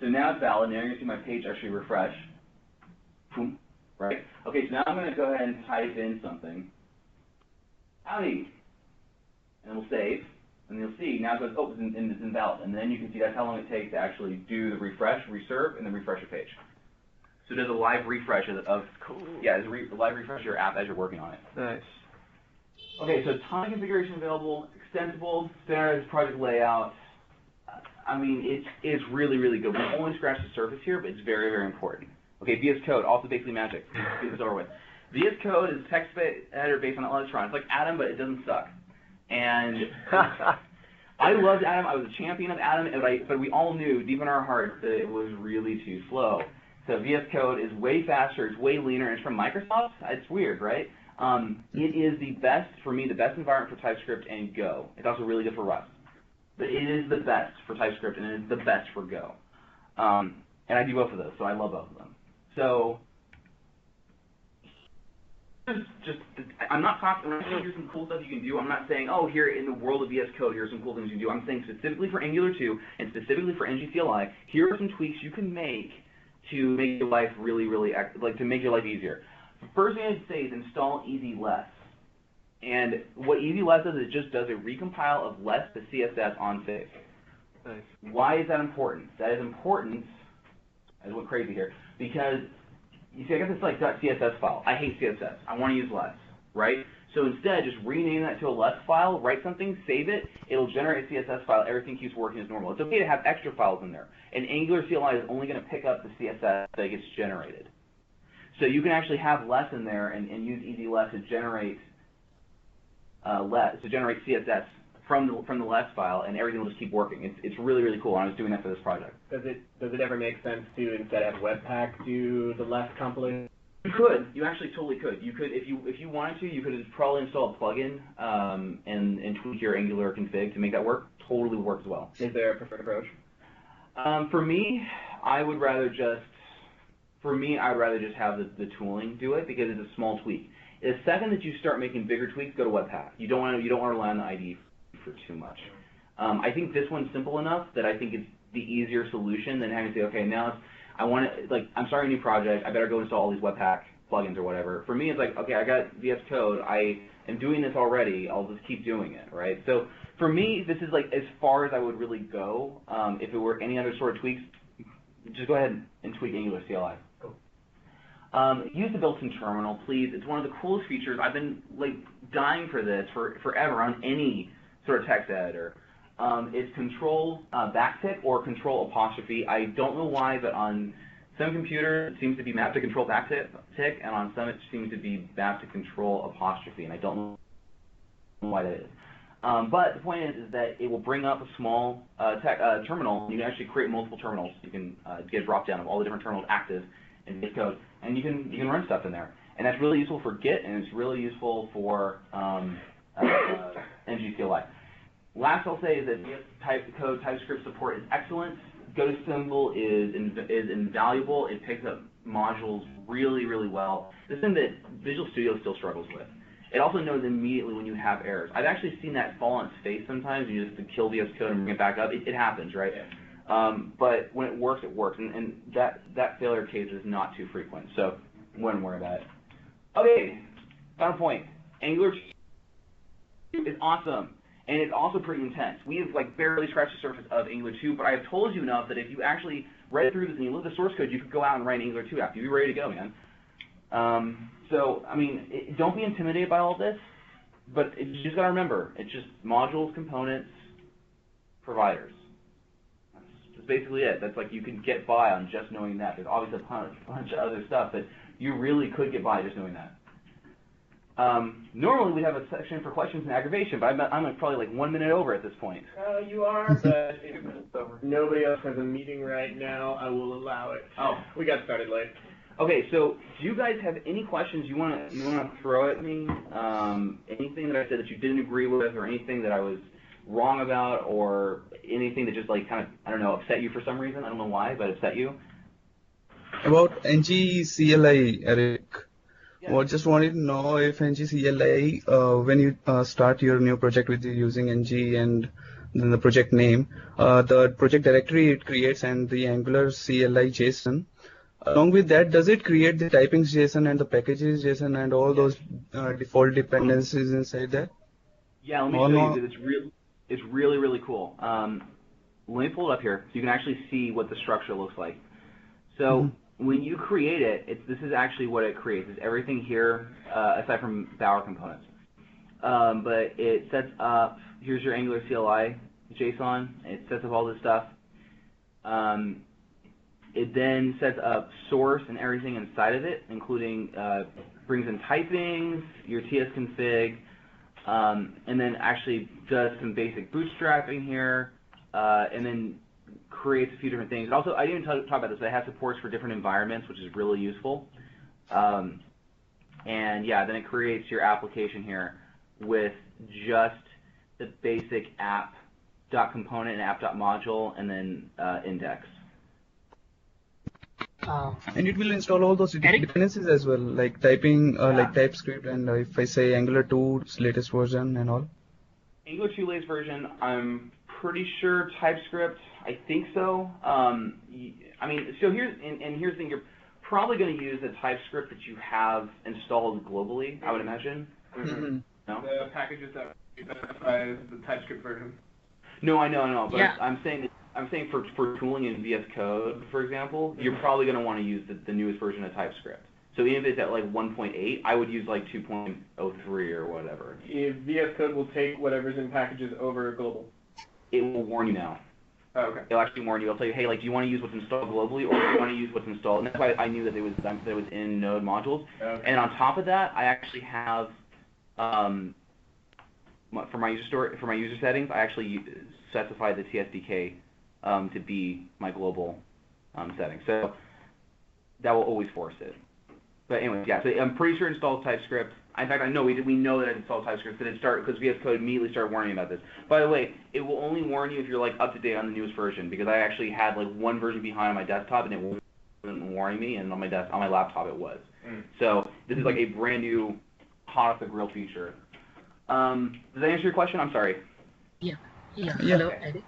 So now it's valid. Now you're going to see my page actually refresh. Boom. Right? Okay, so now I'm going to go ahead and type in something. Howdy. And we'll save. And you'll see now it goes, oh, it's invalid. And then you can see that's how long it takes to actually do the refresh, reserve, and then refresh your page. So it does a live refresh of yeah, it's a live refresh of your app as you're working on it. Nice. Okay, so ton of configuration available, extensible, standardized project layout. I mean, it's really, really good. We've only scratched the surface here, but it's very, very important. Okay, VS Code, also basically magic. Let's get this over with. VS Code is a text editor based on electronics. It's like Atom, but it doesn't suck. And I loved Atom. I was a champion of Atom, but we all knew deep in our hearts that it was really too slow. So VS Code is way faster, it's way leaner, it's from Microsoft. It's weird, right? It is the best, for me, the best environment for TypeScript and Go. It's also really good for Rust. But it is the best for TypeScript, and it is the best for Go. And I do both of those, so I love both of them. So, I'm not talking, when I say here's some cool stuff you can do, I'm not saying, oh, here in the world of VS Code, here's some cool things you can do. I'm saying specifically for Angular 2, and specifically for ngCLI, here are some tweaks you can make to make your life to make your life easier. The first thing I'd say is install EasyLess. And what EasyLess does is it just does a recompile of less to CSS on save. Nice. Why is that important? That is important, I went crazy here, because you see I got this like .css file. I hate CSS. I want to use less, right? So instead, just rename that to a less file, write something, save it, it'll generate a CSS file, everything keeps working as normal. It's okay to have extra files in there. And Angular CLI is only going to pick up the CSS that gets generated. So you can actually have less in there and use EasyLess to generate CSS from the less file, and everything will just keep working. It's really, really cool. I was doing that for this project. Does it ever make sense to, instead of Webpack, do the less compilation? You could. You actually totally could. You could, if you wanted to, you could probably install a plugin and tweak your Angular config to make that work. Totally works well. Is there a preferred approach? For me, I would rather just have the tooling do it because it's a small tweak. The second that you start making bigger tweaks, go to Webpack. You don't want to rely on the IDE for too much. I think this one's simple enough that I think it's the easier solution than having to say, okay, now I'm starting a new project, I better go install all these Webpack plugins or whatever. For me, it's like, okay, I got VS Code, I am doing this already, I'll just keep doing it, right? So for me, this is like as far as I would really go. If it were any other sort of tweaks, just go ahead and tweak Angular CLI. Use the built-in terminal, please. It's one of the coolest features. I've been dying for this forever on any sort of text editor. It's control backtick or control apostrophe. I don't know why, but on some computers it seems to be mapped to control backtick, and on some it seems to be mapped to control apostrophe, and I don't know why that is. But the point is that it will bring up a small terminal. You can actually create multiple terminals. You can get a drop-down of all the different terminals active in VS Code, and you can run stuff in there. And that's really useful for Git, and it's really useful for ngCLI. Last I'll say is that VS Code TypeScript support is excellent. GoToSimple is invaluable. It picks up modules really, really well. This is something that Visual Studio still struggles with. It also knows immediately when you have errors. I've actually seen that fall on its face sometimes. You just have to kill VS Code and bring it back up. It happens, right? Yeah. But when it works, and that failure case is not too frequent. So wouldn't worry about it. Okay, final point. Angular is awesome, and it's also pretty intense. We have barely scratched the surface of Angular 2, but I have told you enough that if you actually read through this and you look at the source code, you could go out and write Angular 2 after. You'd be ready to go, man. So, I mean, don't be intimidated by all this, but you just got to remember, it's just modules, components, providers. That's basically it. That's you can get by on just knowing that. There's obviously a bunch of other stuff, but you really could get by just knowing that. Normally we have a section for questions and aggravation, but I'm probably 1 minute over at this point. You are, but if nobody else has a meeting right now, I will allow it. Oh. We got started late. Okay, so do you guys have any questions you want to throw at me? Anything that I said that you didn't agree with, or anything that I was wrong about, or anything that just kind of, I don't know, upset you for some reason? I don't know why, but upset you? About ngCLI, Eric. Yeah. Well, just wanted to know if ngCLI, when you start your new project with using ng and then the project name, the project directory it creates and the Angular CLI JSON. Along with that, does it create the typings JSON and the packages JSON and all those default dependencies inside that? Yeah, let me show you that it's really, really cool. Let me pull it up here so you can actually see what the structure looks like. So when you create it, this is actually what it creates. It's everything here aside from Bower components. But it sets up, here's your Angular CLI JSON. It sets up all this stuff. It then sets up source and everything inside of it, including brings in typings, your TS config, and then actually does some basic bootstrapping here, and then creates a few different things. And also, I didn't even talk about this, but it has supports for different environments, which is really useful. And yeah, then it creates your application here with just the basic app.component and app.module, and then index. And it will install all those dependencies as well, like typing, like TypeScript, and if I say Angular 2's latest version and all. Angular 2 latest version, I'm pretty sure TypeScript, I think so. I mean, so here's the thing, you're probably going to use the TypeScript that you have installed globally, I would imagine. Mm-hmm. No? The packages that specify the TypeScript version. No, I know, but yeah. I'm saying for tooling in VS Code, for example, you're probably going to want to use the newest version of TypeScript. So even if it's at like 1.8, I would use like 2.03 or whatever. If VS Code will take whatever's in packages over global. It will warn you now. Oh, okay. It'll actually warn you. It'll tell you, hey, like, do you want to use what's installed globally, or do you want to use what's installed? And that's why I knew that it was in Node modules. Okay. And on top of that, I actually have for my user settings, I actually specified the TSDK to be my global setting. So that will always force it. But anyways, yeah. So I'm pretty sure it installs TypeScript. In fact, I know we know that it installs TypeScript because VS Code immediately started warning me about this. By the way, it will only warn you if you're like up to date on the newest version, because I actually had like one version behind on my desktop and it wasn't warning me, and on my laptop it was. So this is like a brand new, hot off the grill feature. Does that answer your question? I'm sorry. Yeah. Hello, Eric.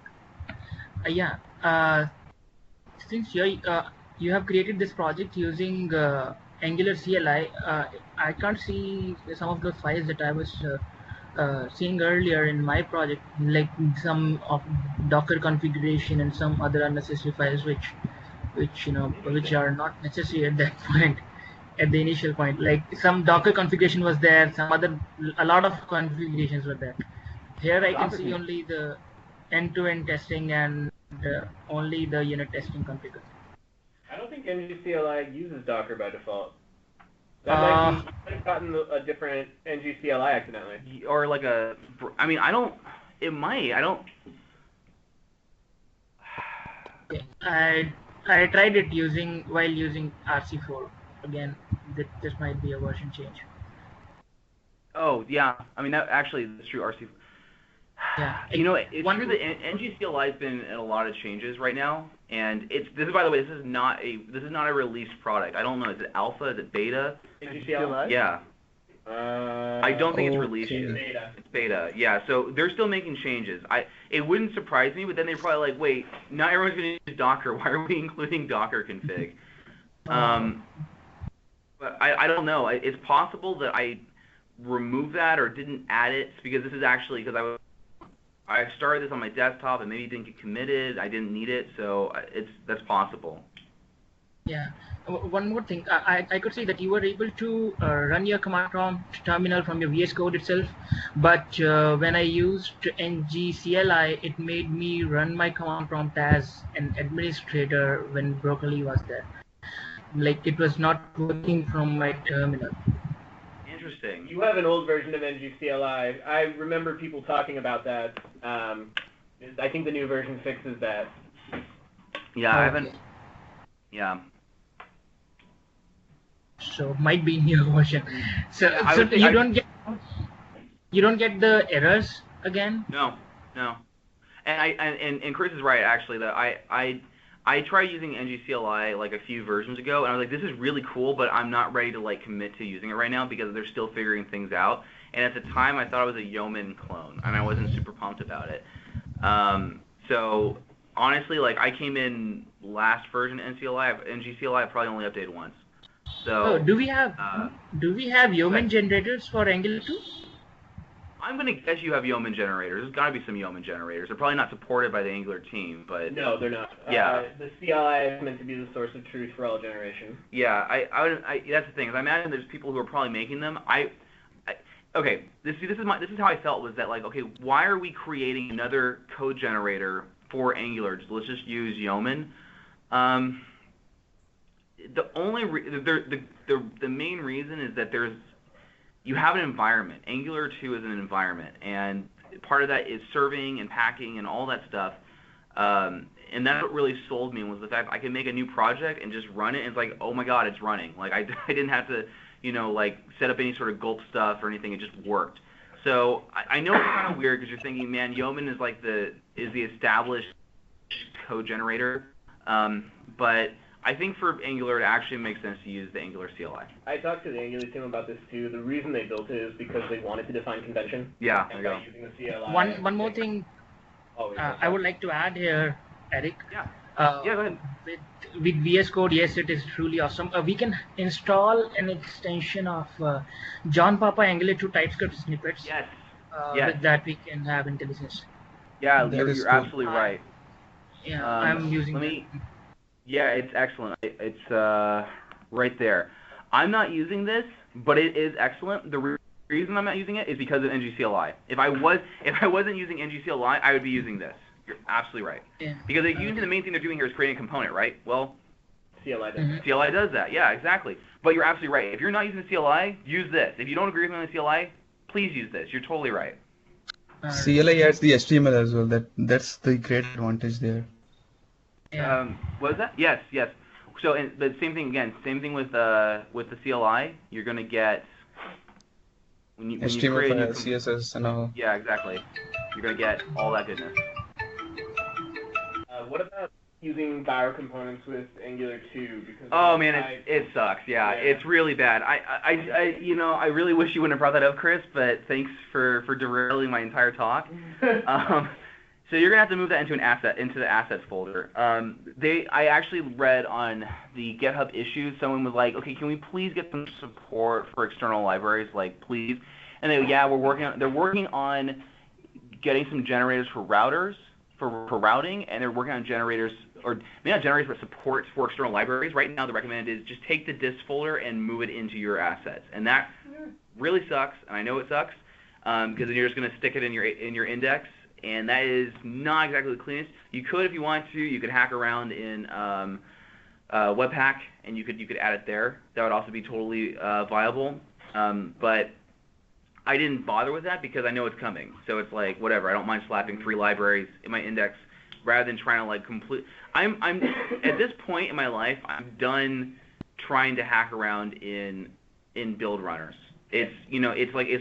Since you have created this project using Angular CLI, I can't see some of the files that I was seeing earlier in my project, like some of Docker configuration and some other unnecessary files, which are not necessary at that point, at the initial point. Like some Docker configuration was there, a lot of configurations were there. Here I can see only the end-to-end testing and only the unit testing configuration. I don't think ngCli uses Docker by default. That might have gotten a different ngCli accidentally. Or like it might, I don't. I tried it while using RC4. Again, this might be a version change. Oh, yeah. I mean, that's true, RC4. Yeah. It's true that ngCli has been in a lot of changes right now, and by the way, this is not a released product. I don't know. Is it alpha? Is it beta? ngCli? Yeah. I don't think it's released yet. It's beta. Yeah. So they're still making changes. It wouldn't surprise me, but then they're probably like, wait, not everyone's going to use Docker. Why are we including Docker config? But I don't know. It's possible that I removed that or didn't add it because this is actually because I started this on my desktop and maybe it didn't get committed. I didn't need it, so that's possible. Yeah. One more thing. I could see that you were able to run your command prompt terminal from your VS Code itself, but when I used ngCli, it made me run my command prompt as an administrator when Broccoli was there. Like it was not working from my terminal. Interesting. You have an old version of ngCli. I remember people talking about that. I think the new version fixes that. Yeah, I haven't. Yeah. So might be new version. So you don't get the errors again? No. And Chris is right actually that I tried using ngCli like a few versions ago, and I was like, this is really cool, but I'm not ready to like commit to using it right now because they're still figuring things out. And at the time, I thought it was a Yeoman clone, and I wasn't super pumped about it. So honestly, like I came in last version of ngCli, I probably only updated once. So do we have Yeoman generators for Angular 2? I'm going to guess you have Yeoman generators. There's got to be some Yeoman generators. They're probably not supported by the Angular team, but... No, they're not. Yeah. The CLI is meant to be the source of truth for all generation. Yeah, that's the thing. Is I imagine there's people who are probably making them. Okay, this is how I felt was that, like, okay, why are we creating another code generator for Angular? Let's just use Yeoman. The main reason is that there's you have an environment. Angular 2 is an environment, and part of that is serving and packing and all that stuff. And that's what really sold me was the fact I can make a new project and just run it, and it's like, oh my god, it's running. Like I didn't have to, like set up any sort of gulp stuff or anything. It just worked. So I know it's kind of weird because you're thinking, man, Yeoman is like the established code generator, but I think for Angular it actually makes sense to use the Angular CLI. I talked to the Angular team about this too. The reason they built it is because they wanted to define convention. Yeah, and there by you using the CLI. One more thing I would like to add here, Eric. Yeah. Yeah, go ahead. With VS Code, yes, it is truly awesome. We can install an extension of John Papa Angular 2 TypeScript snippets. Yes. With that, we can have IntelliSense. Yeah, That you're is cool. absolutely right. Yeah, I'm using that. Yeah, it's excellent. It's right there. I'm not using this, but it is excellent. The reason I'm not using it is because of NGCLI. If I wasn't using NGCLI, I would be using this. You're absolutely right. Yeah. Because usually the main thing they're doing here is creating a component, right? Well, CLI does. CLI does that. Yeah, exactly. But you're absolutely right. If you're not using the CLI, use this. If you don't agree with me on the CLI, please use this. You're totally right. CLI adds the HTML as well. That's the great advantage there. Yeah. What is that? Yes. So, the same thing again. Same thing with the CLI. You're gonna get when you create a new CSS and all. Yeah, exactly. You're gonna get all that goodness. What about using Bower components with Angular 2? Because oh man, it sucks. Yeah, it's really bad. I really wish you wouldn't have brought that up, Chris. But thanks for derailing my entire talk. So you're gonna have to move that into the assets folder. I actually read on the GitHub issues. Someone was like, okay, can we please get some support for external libraries, like please? And they're working on getting some generators for routers. For routing, and they're working on generators, or maybe not generators, but supports for external libraries. Right now, the recommended is just take the dist folder and move it into your assets, and that really sucks. And I know it sucks because then you're just going to stick it in your index, and that is not exactly the cleanest. You could, if you want to, you could hack around in Webpack, and you could add it there. That would also be totally viable, but I didn't bother with that because I know it's coming. So it's like, whatever. I don't mind slapping 3 libraries in my index rather than trying to like complete. I'm at this point in my life, I'm done trying to hack around in build runners. It's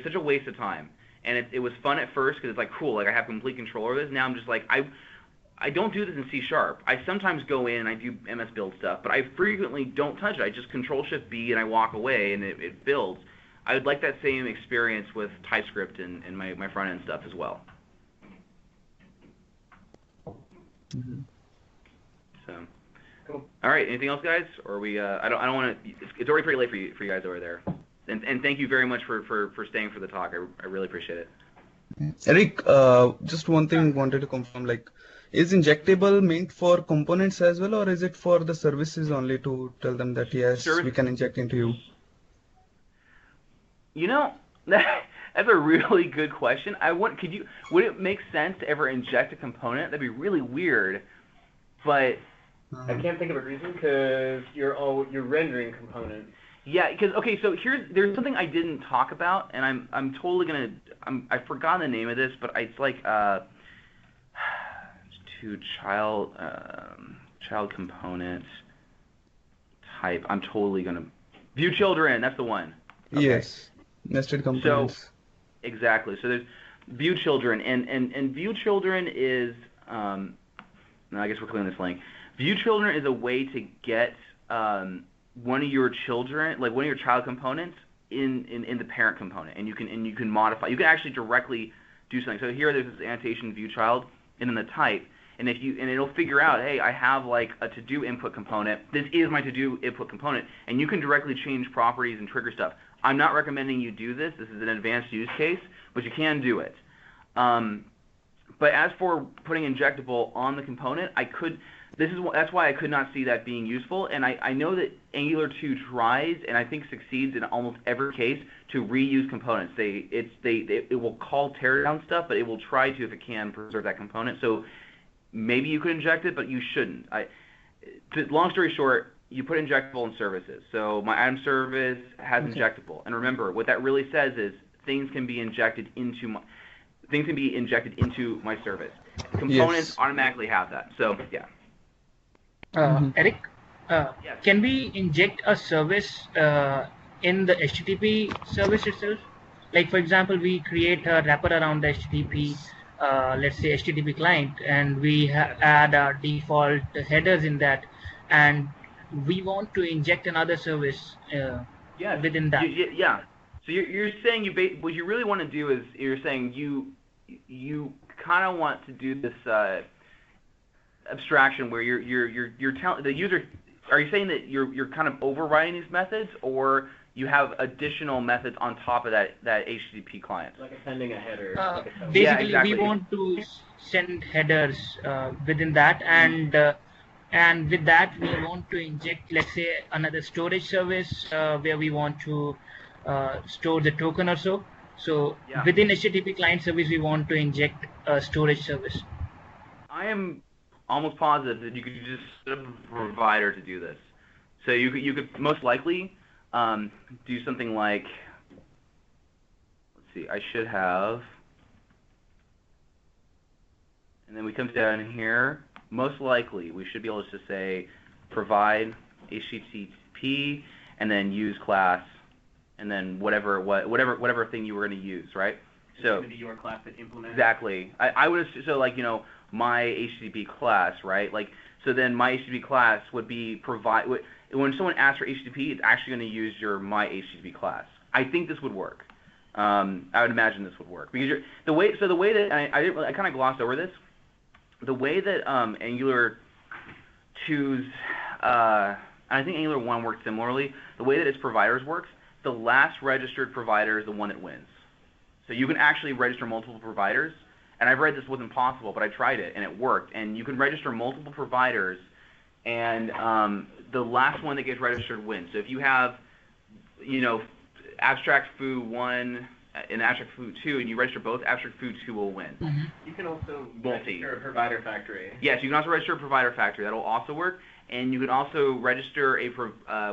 such a waste of time. And it was fun at first because it's like, cool, like I have complete control over this. Now I'm just like, I don't do this in C#. I sometimes go in and I do MS build stuff, but I frequently don't touch it. I just Control-Shift-B and I walk away and it builds. I would like that same experience with TypeScript and my front-end stuff as well. Mm-hmm. So, cool. All right. Anything else, guys? Or we? I don't want to. It's already pretty late for you guys over there. And thank you very much for staying for the talk. I really appreciate it. Eric, just one thing wanted to confirm. Like, is injectable meant for components as well, or is it for the services only to tell them that yes, we can inject into you? That's a really good question. Would it make sense to ever inject a component? That'd be really weird, but I can't think of a reason because you're rendering components. Yeah, because okay, so there's something I didn't talk about, and I'm totally I've forgotten the name of this, but it's like to child component type. I'm totally gonna view children. That's the one. Okay. Yes. Nested components. So, exactly. So there's view children, and view children is, I guess we're clearing this link. View children is a way to get one of your children, like one of your child components, in the parent component, and you can modify. You can actually directly do something. So here, there's this annotation view child, and then the type, and it'll figure out, hey, I have like a to-do input component. This is my to-do input component, and you can directly change properties and trigger stuff. I'm not recommending you do this. This is an advanced use case, but you can do it. But as for putting injectable on the component, that's why I could not see that being useful. And I know that Angular 2 tries, and I think succeeds in almost every case, to reuse components. It will call teardown stuff, but it will try to, if it can, preserve that component. So maybe you could inject it, but you shouldn't. Long story short, you put injectable in services. So my item service has injectable, and remember what that really says is things can be injected into my service. Components automatically have that. So yeah. Eric, Yes. can we inject a service in the HTTP service itself? Like for example, we create a wrapper around the HTTP, let's say HTTP client, and we add our default headers in that, and we want to inject another service within that. Yeah. So you're saying what you really want to do is you're saying you kind of want to do this abstraction where you're telling the user. Are you saying that you're kind of overriding these methods, or you have additional methods on top of that HTTP client? Like sending a header. Basically, Yeah, exactly. we want to send headers within that, and with that we want to inject, let's say, another storage service where we want to store the token or so. So within HTTP client service, we want to inject a storage service. I am almost positive that you could just set up a provider to do this. So you could most likely do something like, let's see, I should have, and then we come down here. Most likely, we should be able to just say provide HTTP and then use class and then whatever thing you were going to use, right? It's going to be your class that implements. Exactly. I would so like my HTTP class, right? Like so then my HTTP class would be when someone asks for HTTP, it's actually going to use your my HTTP class. I think this would work. I would imagine this would work because the way that I kind of glossed over this. The way that Angular 2's, I think Angular 1 works similarly. The way that its providers works, the last registered provider is the one that wins. So you can actually register multiple providers, and I've read this wasn't possible, but I tried it and it worked. And you can register multiple providers, and the last one that gets registered wins. So if you have, abstract foo 1 and abstract foo 2, and you register both, abstract foo 2 will win. Mm-hmm. You can also register a provider factory. Yes, you can also register a provider factory. That'll also work. And you can also register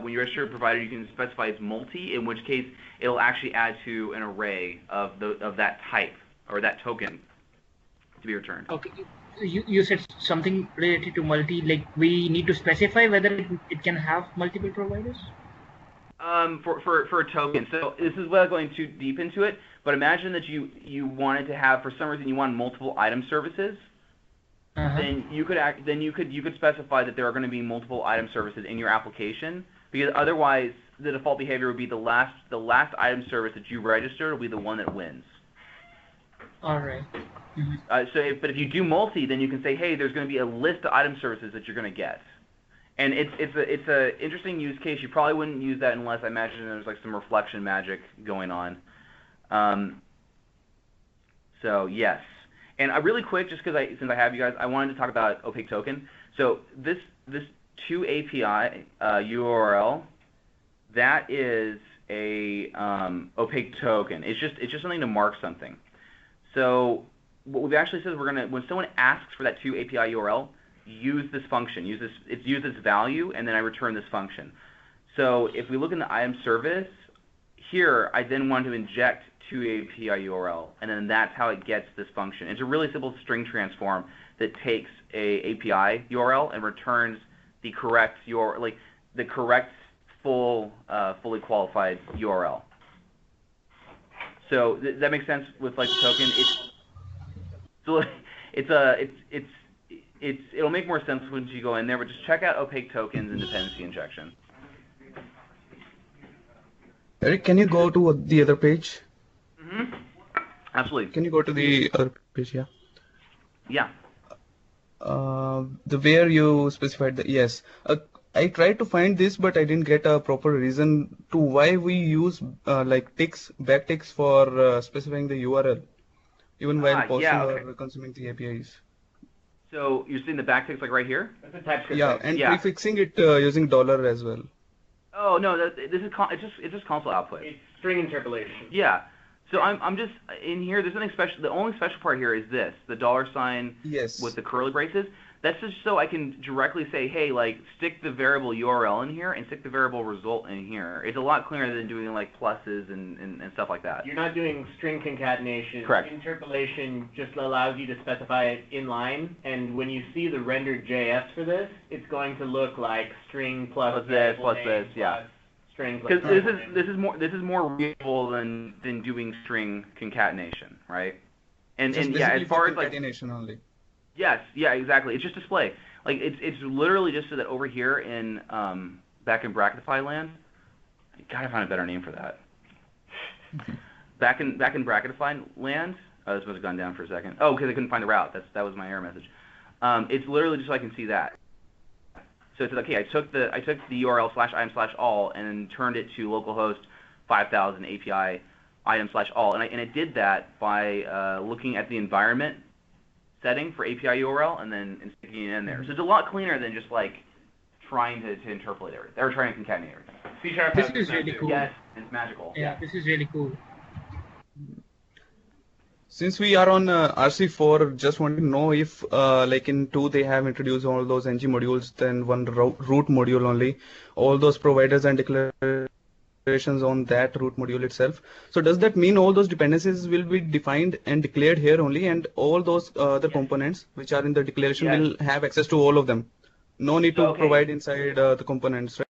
when you register a provider, you can specify it's multi, in which case it'll actually add to an array of that type or that token to be returned. Okay. You said something related to multi, like we need to specify whether it can have multiple providers? For a token. So this is without going too deep into it, but imagine that you wanted to have, for some reason you want multiple item services. Then you could specify that there are going to be multiple item services in your application, because otherwise the default behavior would be the last item service that you registered will be the one that wins. All right. Mm-hmm. But if you do multi, then you can say, hey, there's going to be a list of item services that you're going to get. And it's a interesting use case. You probably wouldn't use that unless, I imagine, there's like some reflection magic going on. So yes, and really quick, just because since I have you guys, I wanted to talk about opaque token. So this to API URL, that is a opaque token. It's just something to mark something. So what we've actually said is when someone asks for that to API URL, use this function, use this value, and then I return this function. So if we look in the item service, here I then want to inject to API URL, and then that's how it gets this function. It's a really simple string transform that takes a API URL and returns the correct fully qualified URL. So that makes sense with like the token. It'll make more sense once you go in there, but just check out opaque tokens and dependency injection. Eric, can you go to the other page? Mm-hmm. Absolutely. Can you go to the other page? Yeah. Yeah. The where you specified the yes. I tried to find this, but I didn't get a proper reason to why we use backticks for specifying the URL, even while posting or consuming the APIs. So you're seeing the backticks like right here? That's a TypeScript. Yeah, and prefixing it using $ as well. Oh no, it's just console output. It's string interpolation. Yeah. So I'm just in here. There's nothing special. The only special part here is this: the $sign Yes. with the curly braces. That's just so I can directly say, hey, like, stick the variable URL in here and stick the variable result in here. It's a lot clearer than doing like pluses and stuff like that. You're not doing string concatenation. Correct. Interpolation just allows you to specify it in line, and when you see the rendered JS for this, it's going to look like string plus this, plus name this, yeah. plus string plus Because name. this is more readable than doing string concatenation, right? And Just yeah, as basically far for as like concatenation only. yes, yeah, exactly. It's just display. Like it's literally just so that over here in back in Bracketify land, I gotta find a better name for that. back in Bracketify land, this must have gone down for a second. Oh, because I couldn't find the route. That was my error message. It's literally just so I can see that. So it's like, okay, I took the URL /item/all and then turned it to localhost 5000 API item/all, and it did that by looking at the environment setting for API URL and then sticking it in there. So it's a lot cleaner than just like trying to interpolate everything or trying to concatenate everything. C# This is really cool. Yes, it's magical. Yeah, this is really cool. Since we are on RC4, just want to know if like in 2 they have introduced all those ng modules, then one root module only, all those providers and declarations on that root module itself. So does that mean all those dependencies will be defined and declared here only, and all those other components which are in the declaration will have access to all of them? No need to provide inside the components, right?